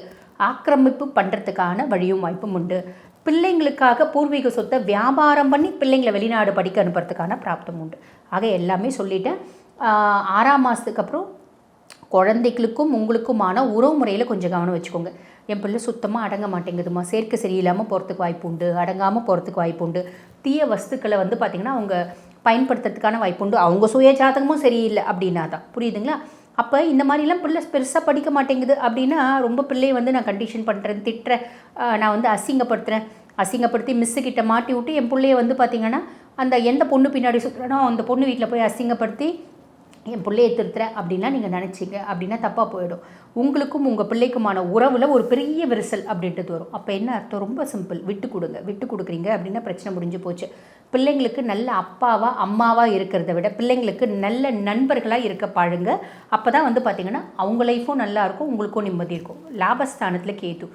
ஆக்கிரமிப்பு பண்ணுறதுக்கான வழியும் வாய்ப்பும் உண்டு. பிள்ளைங்களுக்காக பூர்வீக சொத்தை வியாபாரம் பண்ணி பிள்ளைங்களை வெளிநாடு படிக்க அனுப்புறதுக்கான பிராப்தம் உண்டு. ஆக எல்லாமே சொல்லிட்டேன். 6ஆம் மாதத்துக்கு அப்புறம் குழந்தைகளுக்கும் உங்களுக்குமான உறவு முறையில் கொஞ்சம் கவனம் வச்சுக்கோங்க. என் பிள்ளை சுத்தமாக அடங்க மாட்டேங்குதுமா, சேர்க்கை சரியில்லாமல் போகிறதுக்கு வாய்ப்பு உண்டு, அடங்காமல் போகிறதுக்கு வாய்ப்பு உண்டு. தீய வஸ்துக்களை வந்து பார்த்திங்கன்னா அவங்க பயன்படுத்துறதுக்கான வாய்ப்பு உண்டு. அவங்க சுய ஜாதகமும் சரியில்லை அப்படின்னா தான். புரியுதுங்களா? அப்போ இந்த மாதிரிலாம் பிள்ளை பெருசாக படிக்க மாட்டேங்குது அப்படின்னா ரொம்ப பிள்ளையை வந்து நான் கண்டிஷன் பண்ணுறேன், திட்டுறேன், நான் வந்து அசிங்கப்படுத்துகிறேன், அசிங்கப்படுத்தி மிஸ்ஸுக்கிட்ட மாட்டி விட்டு என் பிள்ளைய வந்து பார்த்திங்கன்னா அந்த எந்த பொண்ணு பின்னாடி சுற்றுறனோ அந்த பொண்ணு வீட்டில் போய் அசிங்கப்படுத்தி என் பிள்ளையை திருத்துறேன் அப்படின்லாம் நீங்கள் நினச்சிங்க அப்படின்னா தப்பாக போயிடும். உங்களுக்கும் உங்கள் பிள்ளைக்குமான உறவில் ஒரு பெரிய விரிசல் அப்படின்றது வரும். அப்போ என்ன அர்த்தம்? ரொம்ப சிம்பிள், விட்டு கொடுங்க. விட்டு கொடுக்குறீங்க அப்படின்னா பிரச்சனை முடிஞ்சு போச்சு. பிள்ளைங்களுக்கு நல்ல அப்பாவா அம்மாவாக இருக்கிறத விட பிள்ளைங்களுக்கு நல்ல நண்பர்களாக இருக்க பாருங்க. அப்போ தான் வந்து பார்த்திங்கன்னா அவங்க லைஃப்பும் நல்லாயிருக்கும், உங்களுக்கும் நிம்மதி இருக்கும். லாபஸ்தானத்தில் கேது,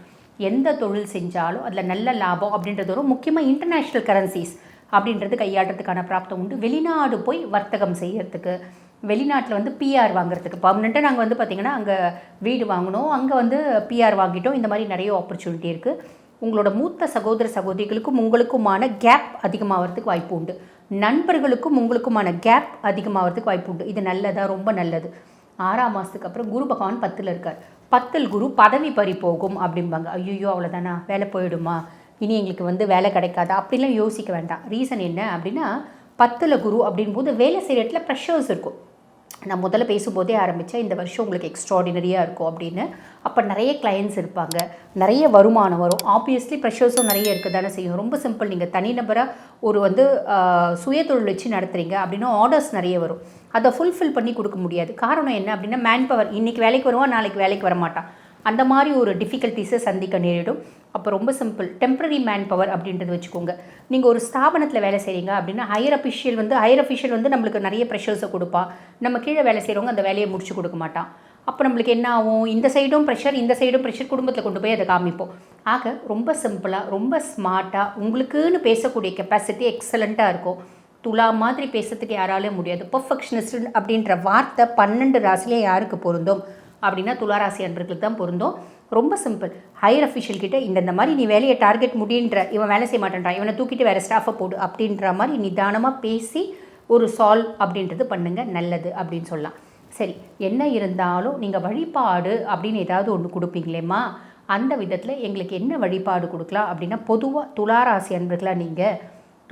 எந்த தொழில் செஞ்சாலும் அதில் நல்ல லாபம் அப்படின்றது வரும். முக்கியமாக இன்டர்நேஷ்னல் கரன்சிஸ் அப்படின்றது கையாடுறதுக்கான பிராப்தம் உண்டு. வெளிநாடு போய் வர்த்தகம் செய்யறதுக்கு, வெளிநாட்டில் வந்து பிஆர் வாங்குறதுக்கு, பர்மனெண்ட்டாக நாங்கள் வந்து பார்த்திங்கன்னா அங்கே வீடு வாங்கினோம், அங்கே வந்து பிஆர் வாங்கிட்டோம். இந்த மாதிரி நிறைய ஆப்பர்ச்சுனிட்டி இருக்குது. உங்களோட மூத்த சகோதர சகோதரிகளுக்கும் உங்களுக்குமான கேப் அதிகமாகிறதுக்கு வாய்ப்பு உண்டு. நண்பர்களுக்கும் உங்களுக்குமான கேப் அதிகமாகிறதுக்கு வாய்ப்பு உண்டு. இது நல்லதா? ரொம்ப நல்லது. 6ஆம் மாதத்துக்கு அப்புறம் குரு பகவான் 10ல் இருக்கார். 10ல் குரு பதவி பறி போகும் அப்படிம்பாங்க. ஐயோ அவ்வளோதானா, வேலை போயிடுமா, இனி எங்களுக்கு வந்து வேலை கிடைக்காதா அப்படிலாம் யோசிக்க வேண்டாம். ரீசன் என்ன அப்படின்னா 10ல் குரு அப்படின்போது வேலை செய்கிற இடத்துல ப்ரெஷர்ஸ் இருக்கும். நான் முதல்ல பேசும்போதே ஆரம்பித்தேன், இந்த வருஷம் உங்களுக்கு எக்ஸ்ட்ராடினரியாக இருக்கும் அப்படின்னு. அப்போ நிறைய கிளையன்ட்ஸ் இருப்பாங்க, நிறைய வருமானம் வரும். ஆப்வியஸ்லி ப்ரெஷர்ஸும் நிறைய இருக்க தானே செய்யும். ரொம்ப சிம்பிள், நீங்கள் தனிநபராக ஒரு வந்து சுயதொழில் வச்சு நடத்துகிறீங்க அப்படின்னா ஆர்டர்ஸ் நிறைய வரும். அதை ஃபுல்ஃபில் பண்ணி கொடுக்க முடியாது. காரணம் என்ன அப்படின்னா மேன் பவர். இன்றைக்கி வேலைக்கு வருவான், நாளைக்கு வேலைக்கு வரமாட்டான். அந்த மாதிரி ஒரு டிஃபிகல்ட்டிஸை சந்திக்க நேரிடும். அப்போ ரொம்ப சிம்பிள், டெம்பரரி மேன் பவர் அப்படின்றது வச்சுக்கோங்க. நீங்கள் ஒரு ஸ்தாபனத்தில் வேலை செய்கிறீங்க அப்படின்னா ஹையர் அஃபிஷியல் வந்து நம்மளுக்கு நிறைய ப்ரெஷர்ஸை கொடுப்பா. நம்ம கீழே வேலை செய்கிறவங்க அந்த வேலையை முடிச்சு கொடுக்க மாட்டான். அப்போ நம்மளுக்கு என்ன ஆகும்? இந்த சைடும் ப்ரெஷர், இந்த சைடும் ப்ரெஷர், குடும்பத்தில் கொண்டு போய் அதை காமிப்போம். ஆக ரொம்ப சிம்பிளாக, ரொம்ப ஸ்மார்ட்டாக, உங்களுக்குன்னு பேசக்கூடிய கெப்பாசிட்டி எக்ஸலண்ட்டாக இருக்கும். துலா மாதிரி பேசுறதுக்கு யாராலையும் முடியாது. பர்ஃபெக்ஷனிஸ்ட் அப்படின்ற வார்த்தை 12 ராசிலேயே யாருக்கு பொருந்தும் அப்படின்னா துளாராசி அன்பர்களுக்கு தான் பொருந்தும். ரொம்ப சிம்பிள், ஹையர் அஃபிஷியல் கிட்ட இந்த மாதிரி நீ வேலையை டார்கெட் முடின்ற, இவன் வேலை செய்ய மாட்டேன்றான், இவனை தூக்கிட்டு வேறு ஸ்டாஃபை போடு அப்படின்ற மாதிரி நிதானமாக பேசி ஒரு சால்வ் அப்படின்றது பண்ணுங்கள், நல்லது அப்படின்னு சொல்லலாம். சரி, என்ன இருந்தாலும் நீங்கள் வழிபாடு அப்படின்னு ஏதாவது ஒன்று கொடுப்பீங்களேம்மா, அந்த விதத்தில் எங்களுக்கு என்ன வழிபாடு கொடுக்கலாம் அப்படின்னா, பொதுவாக துளாராசி அன்பர்களாக நீங்கள்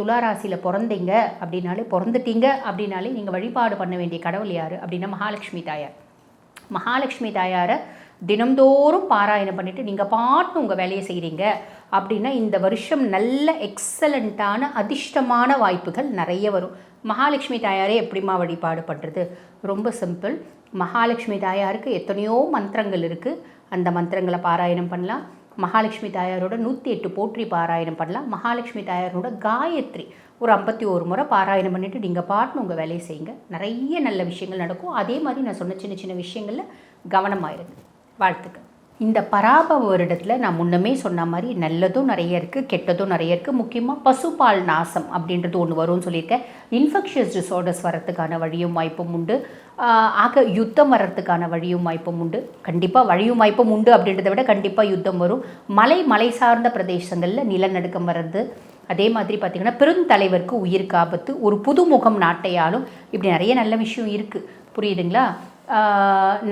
துளாராசியில் பிறந்தீங்க அப்படின்னாலே, பிறந்துட்டீங்க அப்படின்னாலே நீங்கள் வழிபாடு பண்ண வேண்டிய கடவுள் யார் அப்படின்னா மகாலட்சுமி தாயார். மகாலட்சுமி தாயாரை தினம்தோறும் பாராயணம் பண்ணிவிட்டு நீங்கள் பாட்டு உங்கள் வேலையை செய்கிறீங்க அப்படின்னா இந்த வருஷம் நல்ல எக்ஸலண்ட்டான அதிர்ஷ்டமான வாய்ப்புகள் நிறைய வரும். மகாலட்சுமி தாயாரே எப்படிமா வழிபாடு பண்ணுறது? ரொம்ப சிம்பிள். மகாலட்சுமி தாயாருக்கு எத்தனையோ மந்திரங்கள் இருக்குது. அந்த மந்திரங்களை பாராயணம் பண்ணலாம். மகாலட்சுமி தாயாரோட 108 போற்றி பாராயணம் பண்ணலாம். மகாலட்சுமி தாயாரோட காயத்ரி ஒரு 51 முறை பாராயணம் பண்ணிவிட்டு நீங்கள் பாட்டுன்னு உங்கள் வேலையை செய்யுங்க. நிறைய நல்ல விஷயங்கள் நடக்கும். அதே மாதிரி நான் சொன்ன சின்ன சின்ன விஷயங்களில் கவனமாயிருங்க. வாழ்த்துக்கள். இந்த பராபவ வருடத்தில் நான் முன்னமே சொன்ன மாதிரி நல்லதும் நிறைய இருக்குது, கெட்டதும் நிறைய இருக்குது. முக்கியமாக பசுபால் நாசம் அப்படின்றது ஒன்று வரும்னு சொல்லியிருக்கேன். இன்ஃபெக்ஷியஸ் டிஸார்டர்ஸ் வரத்துக்கான வழியும் வாய்ப்பும் உண்டு. ஆக யுத்தம் வர்றதுக்கான வழியும் வாய்ப்பும் உண்டு. கண்டிப்பாக வழியும் வாய்ப்பும் உண்டு அப்படின்றத விட கண்டிப்பாக யுத்தம் வரும். மலை சார்ந்த பிரதேசங்களில் நிலநடுக்கம் வர்றது. அதே மாதிரி பார்த்திங்கன்னா பெருந்தலைவருக்கு உயிருக்கு ஆபத்து, ஒரு புதுமுகம் நாட்டையாலும், இப்படி நிறைய நல்ல விஷயம் இருக்குது. புரியுதுங்களா?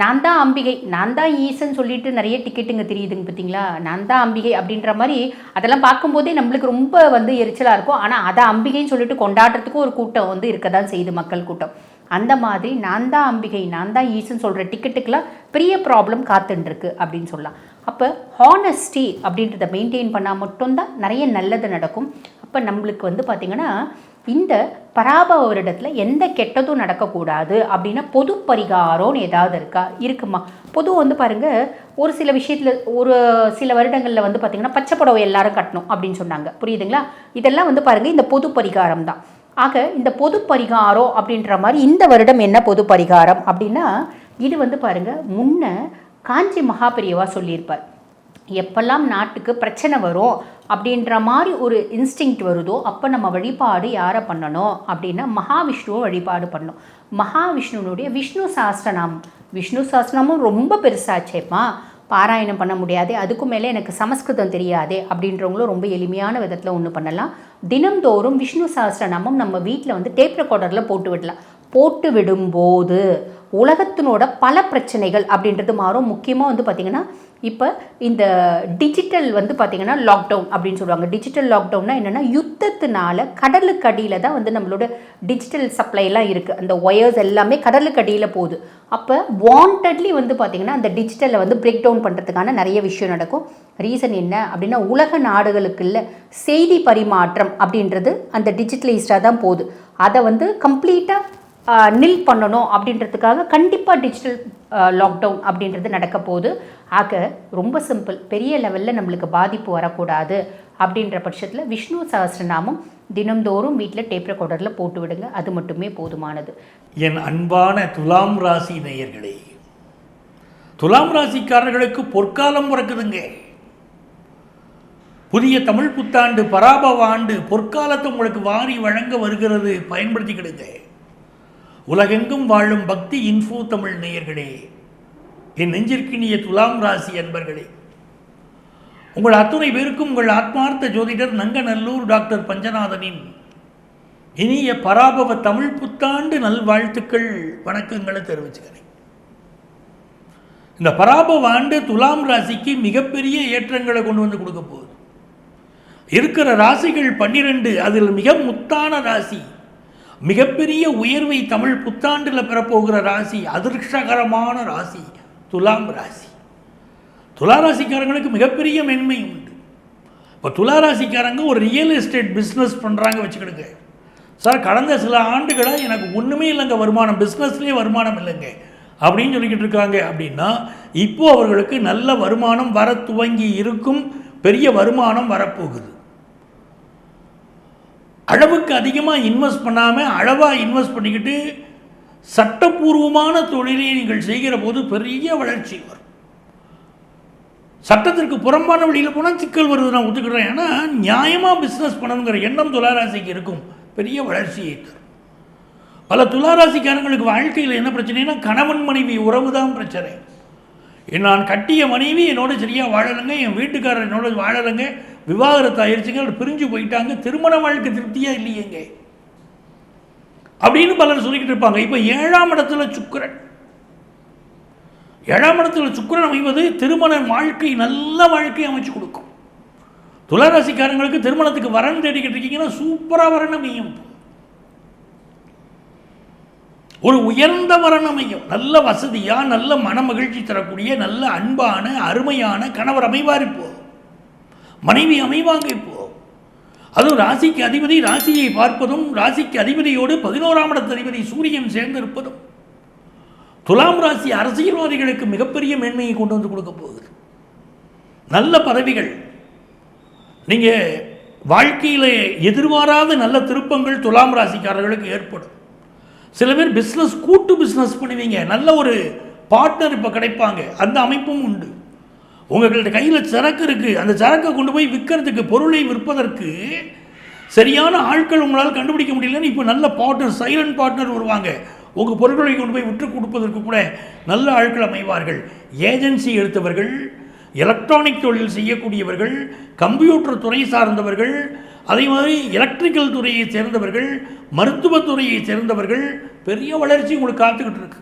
நான் தான் அம்பிகை, நான் தான் ஈசன் சொல்லிட்டு நிறைய டிக்கெட்டுங்க தெரியுதுங்க பார்த்தீங்களா? நான் தான் அம்பிகை அப்படின்ற மாதிரி அதெல்லாம் பார்க்கும்போதே நம்மளுக்கு ரொம்ப வந்து எரிச்சலாக இருக்கும். ஆனால் அதை அம்பிகைன்னு சொல்லிட்டு கொண்டாடுறதுக்கும் ஒரு கூட்டம் வந்து இருக்க தான் செய்யுது, மக்கள் கூட்டம். அந்த மாதிரி நான் தான் அம்பிகை, நான் தான் ஈசன் சொல்கிற டிக்கெட்டுக்கெலாம் பெரிய ப்ராப்ளம் காத்துட்டுருக்கு அப்படின்னு சொல்லலாம். அப்போ ஹானஸ்டி அப்படின்றத மெயின்டைன் பண்ணால் மட்டும்தான் நிறைய நல்லது நடக்கும். அப்போ நம்மளுக்கு வந்து பார்த்திங்கன்னா இந்த பராபவ வருடத்தில் எந்த கெட்டதும் நடக்கக்கூடாது அப்படின்னா பொது பரிகாரம்னு ஏதாவது இருக்குமா? பொது வந்து பாருங்கள், ஒரு சில விஷயத்தில் ஒரு சில வருடங்களில் வந்து பார்த்திங்கன்னா பச்சை புடவை எல்லாரும் கட்டணும் அப்படின்னு சொன்னாங்க. புரியுதுங்களா? இதெல்லாம் வந்து பாருங்கள் இந்த பொது பரிகாரம் தான். ஆக இந்த பொது பரிகாரம் அப்படின்ற மாதிரி இந்த வருடம் என்ன பொது பரிகாரம் அப்படின்னா, இது வந்து பாருங்கள் முன்ன காஞ்சி மகாபெரியவா சொல்லியிருப்பார். எப்பெல்லாம் நாட்டுக்கு பிரச்சனை வரும் அப்படின்ற மாதிரி ஒரு இன்ஸ்டிங்க்ட் வருதோ அப்போ நம்ம வழிபாடு யாரை பண்ணணும் அப்படின்னா மகாவிஷ்ணுவை வழிபாடு பண்ணணும். மகாவிஷ்ணுனுடைய விஷ்ணு சாஸ்திரநாமம், விஷ்ணு சாஸ்திரநாமம் ரொம்ப பெருசாச்சேப்பா, பாராயணம் பண்ண முடியாது, அதுக்கும் மேலே எனக்கு சமஸ்கிருதம் தெரியாதே அப்படின்றவங்களும் ரொம்ப எளிமையான விதத்தில் ஒன்று பண்ணலாம். தினம்தோறும் விஷ்ணு சாஸ்திரநாமம் நம்ம வீட்டில் வந்து டேப் ரெக்கார்டரில் போட்டு விடலாம். போட்டு விடும்போது உலகத்தினோட பல பிரச்சனைகள் அப்படின்றது மாறும். முக்கியமாக வந்து பார்த்திங்கன்னா இப்போ இந்த டிஜிட்டல் வந்து பார்த்திங்கன்னா லாக்டவுன் அப்படின்னு சொல்லுவாங்க. டிஜிட்டல் லாக்டவுன்னா என்னென்னா, யுத்தத்தினால கடலுக்கு அடியில் தான் வந்து நம்மளோட டிஜிட்டல் சப்ளைலாம் இருக்குது. அந்த ஒயர்ஸ் எல்லாமே கடலுக்கு அடியில் போகுது. அப்போ வாண்டட்லி வந்து பார்த்திங்கன்னா அந்த டிஜிட்டலை வந்து பிரேக் டவுன் பண்ணுறதுக்கான நிறைய விஷயம் நடக்கும். ரீசன் என்ன அப்படின்னா, உலக நாடுகளுக்குள்ள செய்தி பரிமாற்றம் அப்படின்றது அந்த டிஜிட்டலைஸ்டாக தான் போகுது. அதை வந்து கம்ப்ளீட்டாக நில் பண்ணணும் அப்படின்றதுக்காக கண்டிப்பாக டிஜிட்டல் லாக்டவுன் அப்படின்றது நடக்க போகுது. ஆக ரொம்ப சிம்பிள், பெரிய லெவலில் நம்மளுக்கு பாதிப்பு வரக்கூடாது அப்படின்ற பட்சத்தில் விஷ்ணு சஹஸ்ரநாமம் தினந்தோறும் வீட்டில் டேப் ரெக்கார்டரில் போட்டு விடுங்க. அது மட்டுமே போதுமானது. என் அன்பான துலாம் ராசி நேயர்களே, துலாம் ராசிக்காரர்களுக்கு பொற்காலம் பிறக்குதுங்க. புதிய தமிழ் புத்தாண்டு, பராபவ ஆண்டு, பொற்காலத்தை உங்களுக்கு வாரி வழங்க வருகிறது. பயன்படுத்திக்கிடுங்க. உலகெங்கும் வாழும் பக்தி இன்ஃபோ தமிழ் நேயர்களே, என் நெஞ்சிற்கினிய துலாம் ராசி அன்பர்களே, உங்கள் அத்துணை பேருக்கும் உங்கள் ஆத்மார்த்த ஜோதிடர் நங்கநல்லூர் டாக்டர் பஞ்சநாதனின் இனிய பராபவ தமிழ் புத்தாண்டு நல்வாழ்த்துக்கள், வணக்கங்களை தெரிவிச்சுக்கிறேன். இந்த பராபவ ஆண்டு துலாம் ராசிக்கு மிகப்பெரிய ஏற்றங்களை கொண்டு வந்து கொடுக்க போகுது. இருக்கிற ராசிகள் 12, அதில் மிக முத்தான ராசி, மிகப்பெரிய உயர்வை தமிழ் புத்தாண்டில் பெறப்போகிற ராசி, அதிர்ஷ்டகரமான ராசி துலாம் ராசி. துளாராசிக்காரங்களுக்கு மிகப்பெரிய மேன்மை உண்டு. இப்போ துளாராசிக்காரங்க ஒரு ரியல் எஸ்டேட் பிஸ்னஸ் பண்ணுறாங்க வச்சுக்கிடுங்க. சார், கடந்த சில ஆண்டுகளாக எனக்கு ஒன்றுமே இல்லைங்க வருமானம், பிஸ்னஸ்லேயே வருமானம் இல்லைங்க அப்படின்னு சொல்லிக்கிட்டு இருக்காங்க. அப்படின்னா இப்போது அவர்களுக்கு நல்ல வருமானம் வர துவங்கி இருக்கும். பெரிய வருமானம் வரப்போகுது. அளவுக்கு அதிகமாக இன்வெஸ்ட் பண்ணாமல் அளவாக இன்வெஸ்ட் பண்ணிக்கிட்டு சட்டப்பூர்வமான தொழிலை நீங்கள் செய்கிற போது பெரிய வளர்ச்சி வரும். சட்டத்திற்கு புறம்பான வழியில் போனால் சிக்கல் வருது, நான் ஒத்துக்கிறேன். ஏன்னா நியாயமாக பிஸ்னஸ் பண்ணணுங்கிற எண்ணம் துளாராசிக்கு இருக்கும், பெரிய வளர்ச்சியை தரும். பல துளாராசிக்காரங்களுக்கு வாழ்க்கையில் என்ன பிரச்சனைனா, கணவன் மனைவி உறவு தான் பிரச்சனை. நான் கட்டிய மனைவி என்னோட சரியாக வாழலைங்க, என் வீட்டுக்காரர் என்னோட வாழலைங்க, விவாகரத்து ஆயிடுச்சுங்க, பிரிஞ்சு போயிட்டாங்க, திருமண வாழ்க்கை திருப்தியாக இல்லையேங்க அப்படின்னு பலர் சொல்லிக்கிட்டு இருப்பாங்க. இப்போ 7ஆம் இடத்துல சுக்கிரன், 7ஆம் இடத்துல சுக்கிரன் அமைவது திருமண வாழ்க்கை, நல்ல வாழ்க்கையை அமைச்சு கொடுக்கும். துளாராசிக்காரங்களுக்கு திருமணத்துக்கு வரன் தேடிக்கிட்டு இருக்கீங்கன்னா சூப்பராக வரன் அமையும். ஒரு உயர்ந்த வரன் அமையும். நல்ல வசதியாக, நல்ல மன மகிழ்ச்சி தரக்கூடிய, நல்ல அன்பான அருமையான கணவர் அமைவார். இப்போ மனைவி அமைவாங்க. இப்போ அதுவும் ராசிக்கு அதிபதி ராசியை பார்ப்பதும், ராசிக்கு அதிபதியோடு 11ஆம் இடத்து அதிபதி சூரியன் சேர்ந்திருப்பதும் துலாம் ராசி அரசியல்வாதிகளுக்கு மிகப்பெரிய மேன்மையை கொண்டு வந்து கொடுக்க போகுது. நல்ல பதவிகள், நீங்கள் வாழ்க்கையில் எதிர்பாராத நல்ல திருப்பங்கள் துலாம் ராசிக்காரர்களுக்கு ஏற்படும். சில பேர் பிஸ்னஸ், கூட்டு பிஸ்னஸ் பண்ணுவீங்க, நல்ல ஒரு பார்ட்னர் இப்போ கிடைப்பாங்க, அந்த அமைப்பும் உண்டு. உங்கள்கிட்ட கையில் சரக்கு இருக்குது, அந்த சரக்கை கொண்டு போய் விற்கிறதுக்கு, பொருளை விற்பதற்கு சரியான ஆட்கள் உங்களால் கண்டுபிடிக்க முடியலன்னு இப்போ நல்ல பார்ட்னர், சைலண்ட் பார்ட்னர் வருவாங்க. உங்கள் பொருட்களை கொண்டு போய் விற்று கொடுப்பதற்கு கூட நல்ல ஆட்கள் அமைவார்கள். ஏஜென்சி எடுத்தவர்கள், எலக்ட்ரானிக் தொழில் செய்யக்கூடியவர்கள், கம்ப்யூட்டர் துறை சார்ந்தவர்கள், அதே மாதிரி எலக்ட்ரிக்கல் துறையை சேர்ந்தவர்கள், மருத்துவத்துறையை சேர்ந்தவர்கள், பெரிய வளர்ச்சி உங்களுக்கு காத்துக்கிட்டு இருக்கு.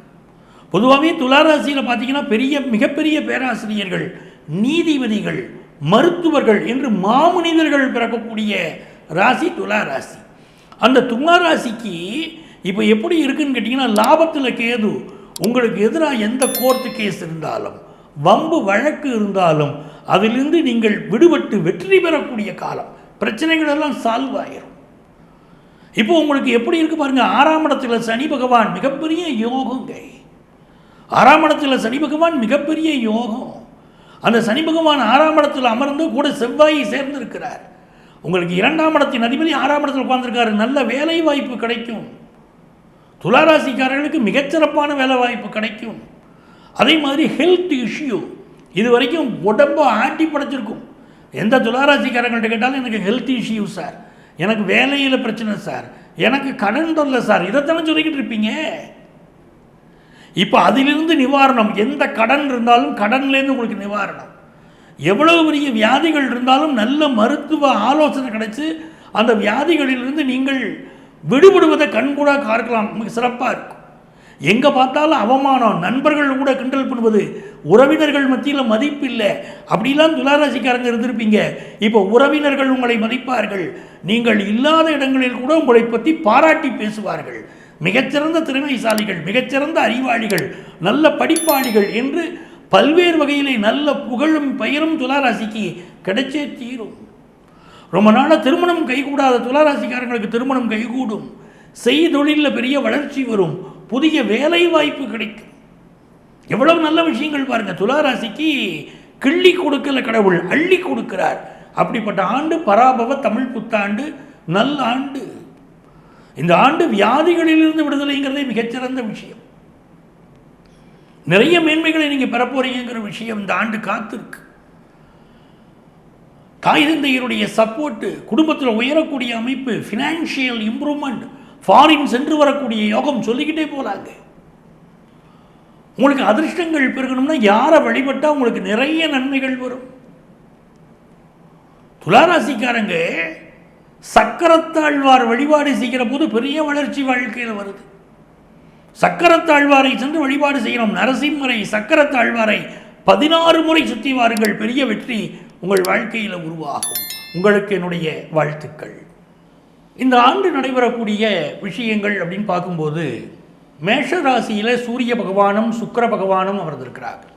பொதுவாகவே துளாராசியில் பார்த்தீங்கன்னா மிகப்பெரிய பேராசிரியர்கள், நீதிபதிகள், மருத்துவர்கள் என்று மாமனிதர்கள் பிறக்கக்கூடிய ராசி துளாராசி. அந்த துளாராசிக்கு இப்போ எப்படி இருக்குன்னு கேட்டிங்கன்னா, லாபத்தில் கேது, உங்களுக்கு எதிராக எந்த கோர்ட்டு கேஸ் இருந்தாலும், வம்பு வழக்கு இருந்தாலும் அதிலிருந்து நீங்கள் விடுபட்டு வெற்றி பெறக்கூடிய காலம். பிரச்சனைகள் எல்லாம் சால்வ் ஆயிரும். இப்போ உங்களுக்கு எப்படி இருக்கு பாருங்க. 6ஆம் இடத்துல சனி பகவான் மிகப்பெரிய யோகங்க. 6ஆம் இடத்துல சனி பகவான் மிகப்பெரிய யோகம். அந்த சனி பகவான் 6ஆம் இடத்துல அமர்ந்து கூட செவ்வாயை சேர்ந்திருக்கிறார். உங்களுக்கு 2ஆம் இடத்தின் அதிபதி 6ஆம் இடத்துல உட்கார்ந்துருக்காரு. நல்ல வேலை வாய்ப்பு கிடைக்கும். துளாராசிக்காரர்களுக்கு மிகச்சிறப்பான வேலை வாய்ப்பு கிடைக்கும். அதே மாதிரி ஹெல்த் இஷ்யூ, இது வரைக்கும் உடம்பு ஆட்டி படைச்சிருக்கும். எந்த துளாராசிக்காரங்கள்ட்ட கேட்டாலும் எனக்கு ஹெல்த் இஷ்யூ சார், எனக்கு வேலையில் பிரச்சனை சார், எனக்கு கடன் தொல்லை சார், இதைத்தானே சொல்லிக்கிட்டு இருப்பீங்க. இப்போ அதிலிருந்து நிவாரணம். எந்த கடன் இருந்தாலும் கடன்லேருந்து உங்களுக்கு நிவாரணம். எவ்வளவு பெரிய வியாதிகள் இருந்தாலும் நல்ல மருத்துவ ஆலோசனை கிடைச்சி அந்த வியாதிகளிலிருந்து நீங்கள் விடுபடுவதை கண்கூடாக பார்க்கலாம். மிக சிறப்பாக இருக்கும். எங்கே பார்த்தாலும் அவமானம், நண்பர்கள் கூட கிண்டல் பண்ணுவது, உறவினர்கள் மத்தியில் மதிப்பு இல்லை. அப்படிலாம் துளாராசிக்காரங்க இருந்திருப்பீங்க. இப்போ உறவினர்கள் உங்களை மதிப்பார்கள். நீங்கள் இல்லாத இடங்களில் கூட உங்களை பற்றி பாராட்டி பேசுவார்கள். மிகச்சிறந்த திறமைசாலிகள், மிகச்சிறந்த அறிவாளிகள், நல்ல படிப்பாளிகள் என்று பல்வேறு வகையிலே நல்ல புகழும் பெயரும் துளாராசிக்கு கிடைச்சே தீரும். ரொம்ப நாளாக திருமணம் கைகூடாத துளாராசிக்காரங்களுக்கு திருமணம் கைகூடும். செய்தொழிலில் பெரிய வளர்ச்சி வரும். புதிய வேலை வாய்ப்பு கிடைக்கும். எவ்வளவு நல்ல விஷயங்கள் பாருங்க. துளாராசிக்கு கிள்ளி கொடுக்கல கடவுள், அள்ளி கொடுக்கிறார். அப்படிப்பட்ட ஆண்டு பராபவ தமிழ் புத்தாண்டு, நல்ல ஆண்டு. இந்த ஆண்டு வியாதிகளிலிருந்து விடுதலைங்கிறதே மிகச்சிறந்த விஷயம். நிறைய மேன்மைகளை நீங்கள் பெறப்போறீங்கிற விஷயம் இந்த ஆண்டு காத்திருக்கு. தாய் தந்தையருடைய சப்போர்ட்டு, குடும்பத்தில் உயரக்கூடிய அமைப்பு, ஃபினான்ஷியல் இம்ப்ரூவ்மெண்ட், ஃபாரின் சென்று வரக்கூடிய யோகம், சொல்லிக்கிட்டே போகலாங்க. உங்களுக்கு அதிர்ஷ்டங்கள் பெருகணும்னா யாரை வழிபட்டால் உங்களுக்கு நிறைய நன்மைகள் வரும். துளாராசிக்காரங்க சக்கரத்தாழ்வார் வழிபாடு செய்கிற போது பெரிய வளர்ச்சி வாழ்க்கையில் வருது. சக்கரத்தாழ்வாரை சென்று வழிபாடு செய்யணும். நரசிம்மரை, சக்கரத்தாழ்வாரை 16 முறை சுற்றி வாருங்கள். பெரிய வெற்றி உங்கள் வாழ்க்கையில் உருவாகும். உங்களுக்கு என்னுடைய வாழ்த்துக்கள். இந்த ஆண்டு நடைபெறக்கூடிய விஷயங்கள் அப்படின்னு பார்க்கும்போது, மேஷ ராசியில் சூரிய பகவானும் சுக்கிர பகவானும் அமர்ந்திருக்கிறார்கள்.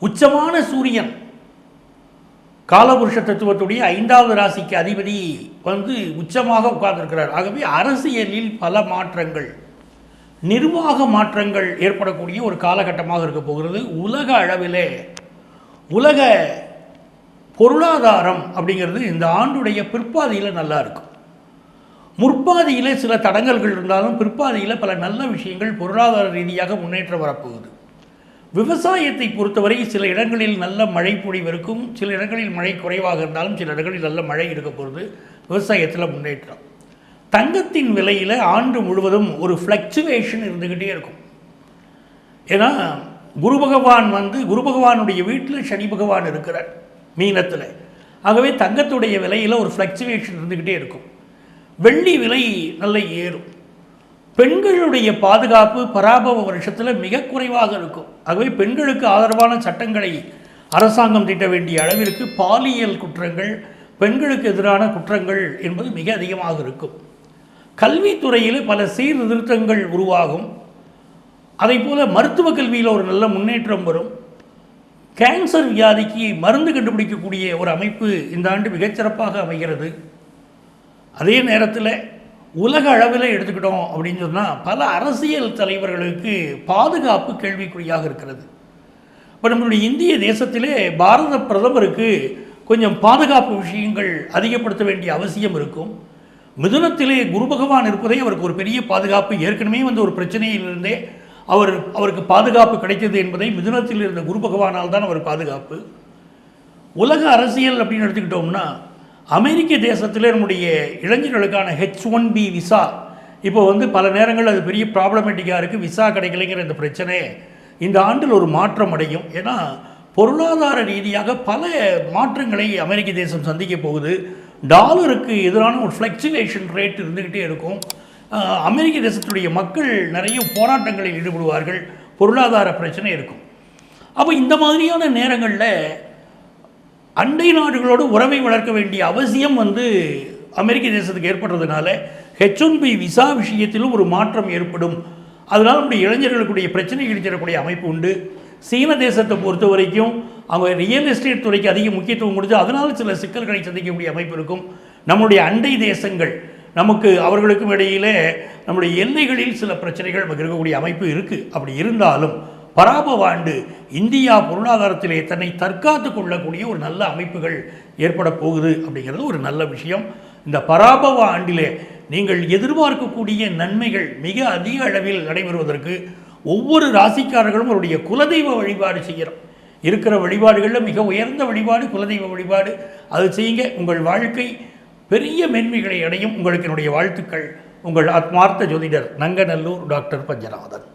உச்சமான சூரியன் காலபுருஷ தத்துவத்துடைய 5வது ராசிக்கு அதிபதி உச்சமாக உட்கார்ந்திருக்கிறார். ஆகவே அரசியலில் பல மாற்றங்கள், நிர்வாக மாற்றங்கள் ஏற்படக்கூடிய ஒரு காலகட்டமாக இருக்க போகிறது. உலக அளவிலே உலக பொருளாதாரம் அப்படிங்கிறது இந்த ஆண்டுடைய பிற்பாதியில் நல்லா இருக்கும். முற்பாதியில் சில தடங்கல்கள் இருந்தாலும் பிற்பாதியில் பல நல்ல விஷயங்கள் பொருளாதார ரீதியாக முன்னேற்றம் வரப்போகுது. விவசாயத்தை பொறுத்தவரை சில இடங்களில் நல்ல மழை பொழிவு இருக்கும். சில இடங்களில் மழை குறைவாக இருந்தாலும் சில இடங்களில் நல்ல மழை இருக்க போகிறது. விவசாயத்தில் முன்னேற்றம். தங்கத்தின் விலையில் ஆண்டு முழுவதும் ஒரு ஃப்ளக்சுவேஷன் இருந்துக்கிட்டே இருக்கும். ஏன்னா குரு பகவானுடைய வீட்டில் சனி பகவான் இருக்கிறார் மீனத்தில். ஆகவே தங்கத்துடைய விலையில் ஒரு ஃப்ளக்சுவேஷன் இருந்துக்கிட்டே இருக்கும். வெள்ளி விலை நல்ல ஏறும். பெண்களுடைய பாதுகாப்பு பராபவ வருஷத்தில் மிக குறைவாக இருக்கும். ஆகவே பெண்களுக்கு ஆதரவான சட்டங்களை அரசாங்கம் தீட்ட வேண்டிய அளவிற்கு பாலியல் குற்றங்கள், பெண்களுக்கு எதிரான குற்றங்கள் என்பது மிக அதிகமாக இருக்கும். கல்வித்துறையில் பல சீர்திருத்தங்கள் உருவாகும். அதே போல் மருத்துவ கல்வியில் ஒரு நல்ல முன்னேற்றம் வரும். கேன்சர் வியாதிக்கு மருந்து கண்டுபிடிக்கக்கூடிய ஒரு அமைப்பு இந்த ஆண்டு மிகச்சிறப்பாக அமைகிறது. அதே நேரத்தில் உலக அளவில் எடுத்துக்கிட்டோம் அப்படின்னு சொன்னால் பல அரசியல் தலைவர்களுக்கு பாதுகாப்பு கேள்விக்குறியாக இருக்கிறது. இப்போ நம்மளுடைய இந்திய தேசத்திலே பாரத பிரதமருக்கு கொஞ்சம் பாதுகாப்பு விஷயங்கள் அதிகப்படுத்த வேண்டிய அவசியம் இருக்கும். மிதுனத்திலே குரு பகவான் இருப்பதே அவருக்கு ஒரு பெரிய பாதுகாப்பு. ஏற்கனவே ஒரு பிரச்சனையிலிருந்தே அவருக்கு பாதுகாப்பு கிடைத்தது என்பதை மிதுனத்தில் இருந்த குரு பகவானால் தான் அவர் பாதுகாப்பு. உலக அரசியல் அப்படின்னு எடுத்துக்கிட்டோம்னா அமெரிக்க தேசத்தில் நம்முடைய இளைஞர்களுக்கான H1B விசா இப்போ பல நேரங்கள் அது பெரிய ப்ராப்ளமேட்டிக்காக இருக்குது. விசா கிடைக்கலைங்கிற இந்த பிரச்சனை இந்த ஆண்டில் ஒரு மாற்றம் அடையும். ஏன்னா பொருளாதார ரீதியாக பல மாற்றங்களை அமெரிக்க தேசம் சந்திக்க போகுது. டாலருக்கு எதிரான ஒரு ஃப்ளக்சுவேஷன் ரேட் இருந்துக்கிட்டே இருக்கும். அமெரிக்க தேசத்துடைய மக்கள் நிறைய போராட்டங்களில் ஈடுபடுவார்கள். பொருளாதார பிரச்சனை இருக்கும். அப்போ இந்த மாதிரியான நேரங்களில் அண்டை நாடுகளோடு உறவை வளர்க்க வேண்டிய அவசியம் அமெரிக்க தேசத்துக்கு ஏற்படுறதுனால H1B விசா விஷயத்திலும் ஒரு மாற்றம் ஏற்படும். அதனால் நம்முடைய இளைஞர்களுக்குடைய பிரச்சனைகள் தரக்கூடிய அமைப்பு உண்டு. சீன தேசத்தை பொறுத்த வரைக்கும் அவங்க ரியல் எஸ்டேட் துறைக்கு அதிக முக்கியத்துவம் கொடுத்து அதனால் சில சிக்கல்களை சந்திக்கக்கூடிய அமைப்பு இருக்கும். நம்முடைய அண்டை தேசங்கள் அவர்களுக்கும் இடையிலே நம்முடைய எல்லைகளில் சில பிரச்சனைகள் இருக்கக்கூடிய அமைப்பு இருக்குது. அப்படி இருந்தாலும் பராபவ ஆண்டு இந்தியா பொருளாதாரத்திலே தன்னை தற்காத்து கொள்ளக்கூடிய ஒரு நல்ல அமைப்புகள் ஏற்பட போகுது அப்படிங்கிறது ஒரு நல்ல விஷயம். இந்த பராபவ ஆண்டிலே நீங்கள் எதிர்பார்க்கக்கூடிய நன்மைகள் மிக அதிக அளவில் நடைபெறுவதற்கு ஒவ்வொரு ராசிக்காரர்களும் அவருடைய குலதெய்வ வழிபாடு செய்கிறோம். இருக்கிற வழிபாடுகளில் மிக உயர்ந்த வழிபாடு குலதெய்வ வழிபாடு. அது செய்யுங்க. உங்கள் வாழ்க்கை பெரிய மேன்மைகளை அடையும். உங்களுக்கு என்னுடைய வாழ்த்துக்கள். உங்கள் ஆத்மார்த்த ஜோதிடர் நங்கநல்லூர் டாக்டர் பஞ்சநாதன்.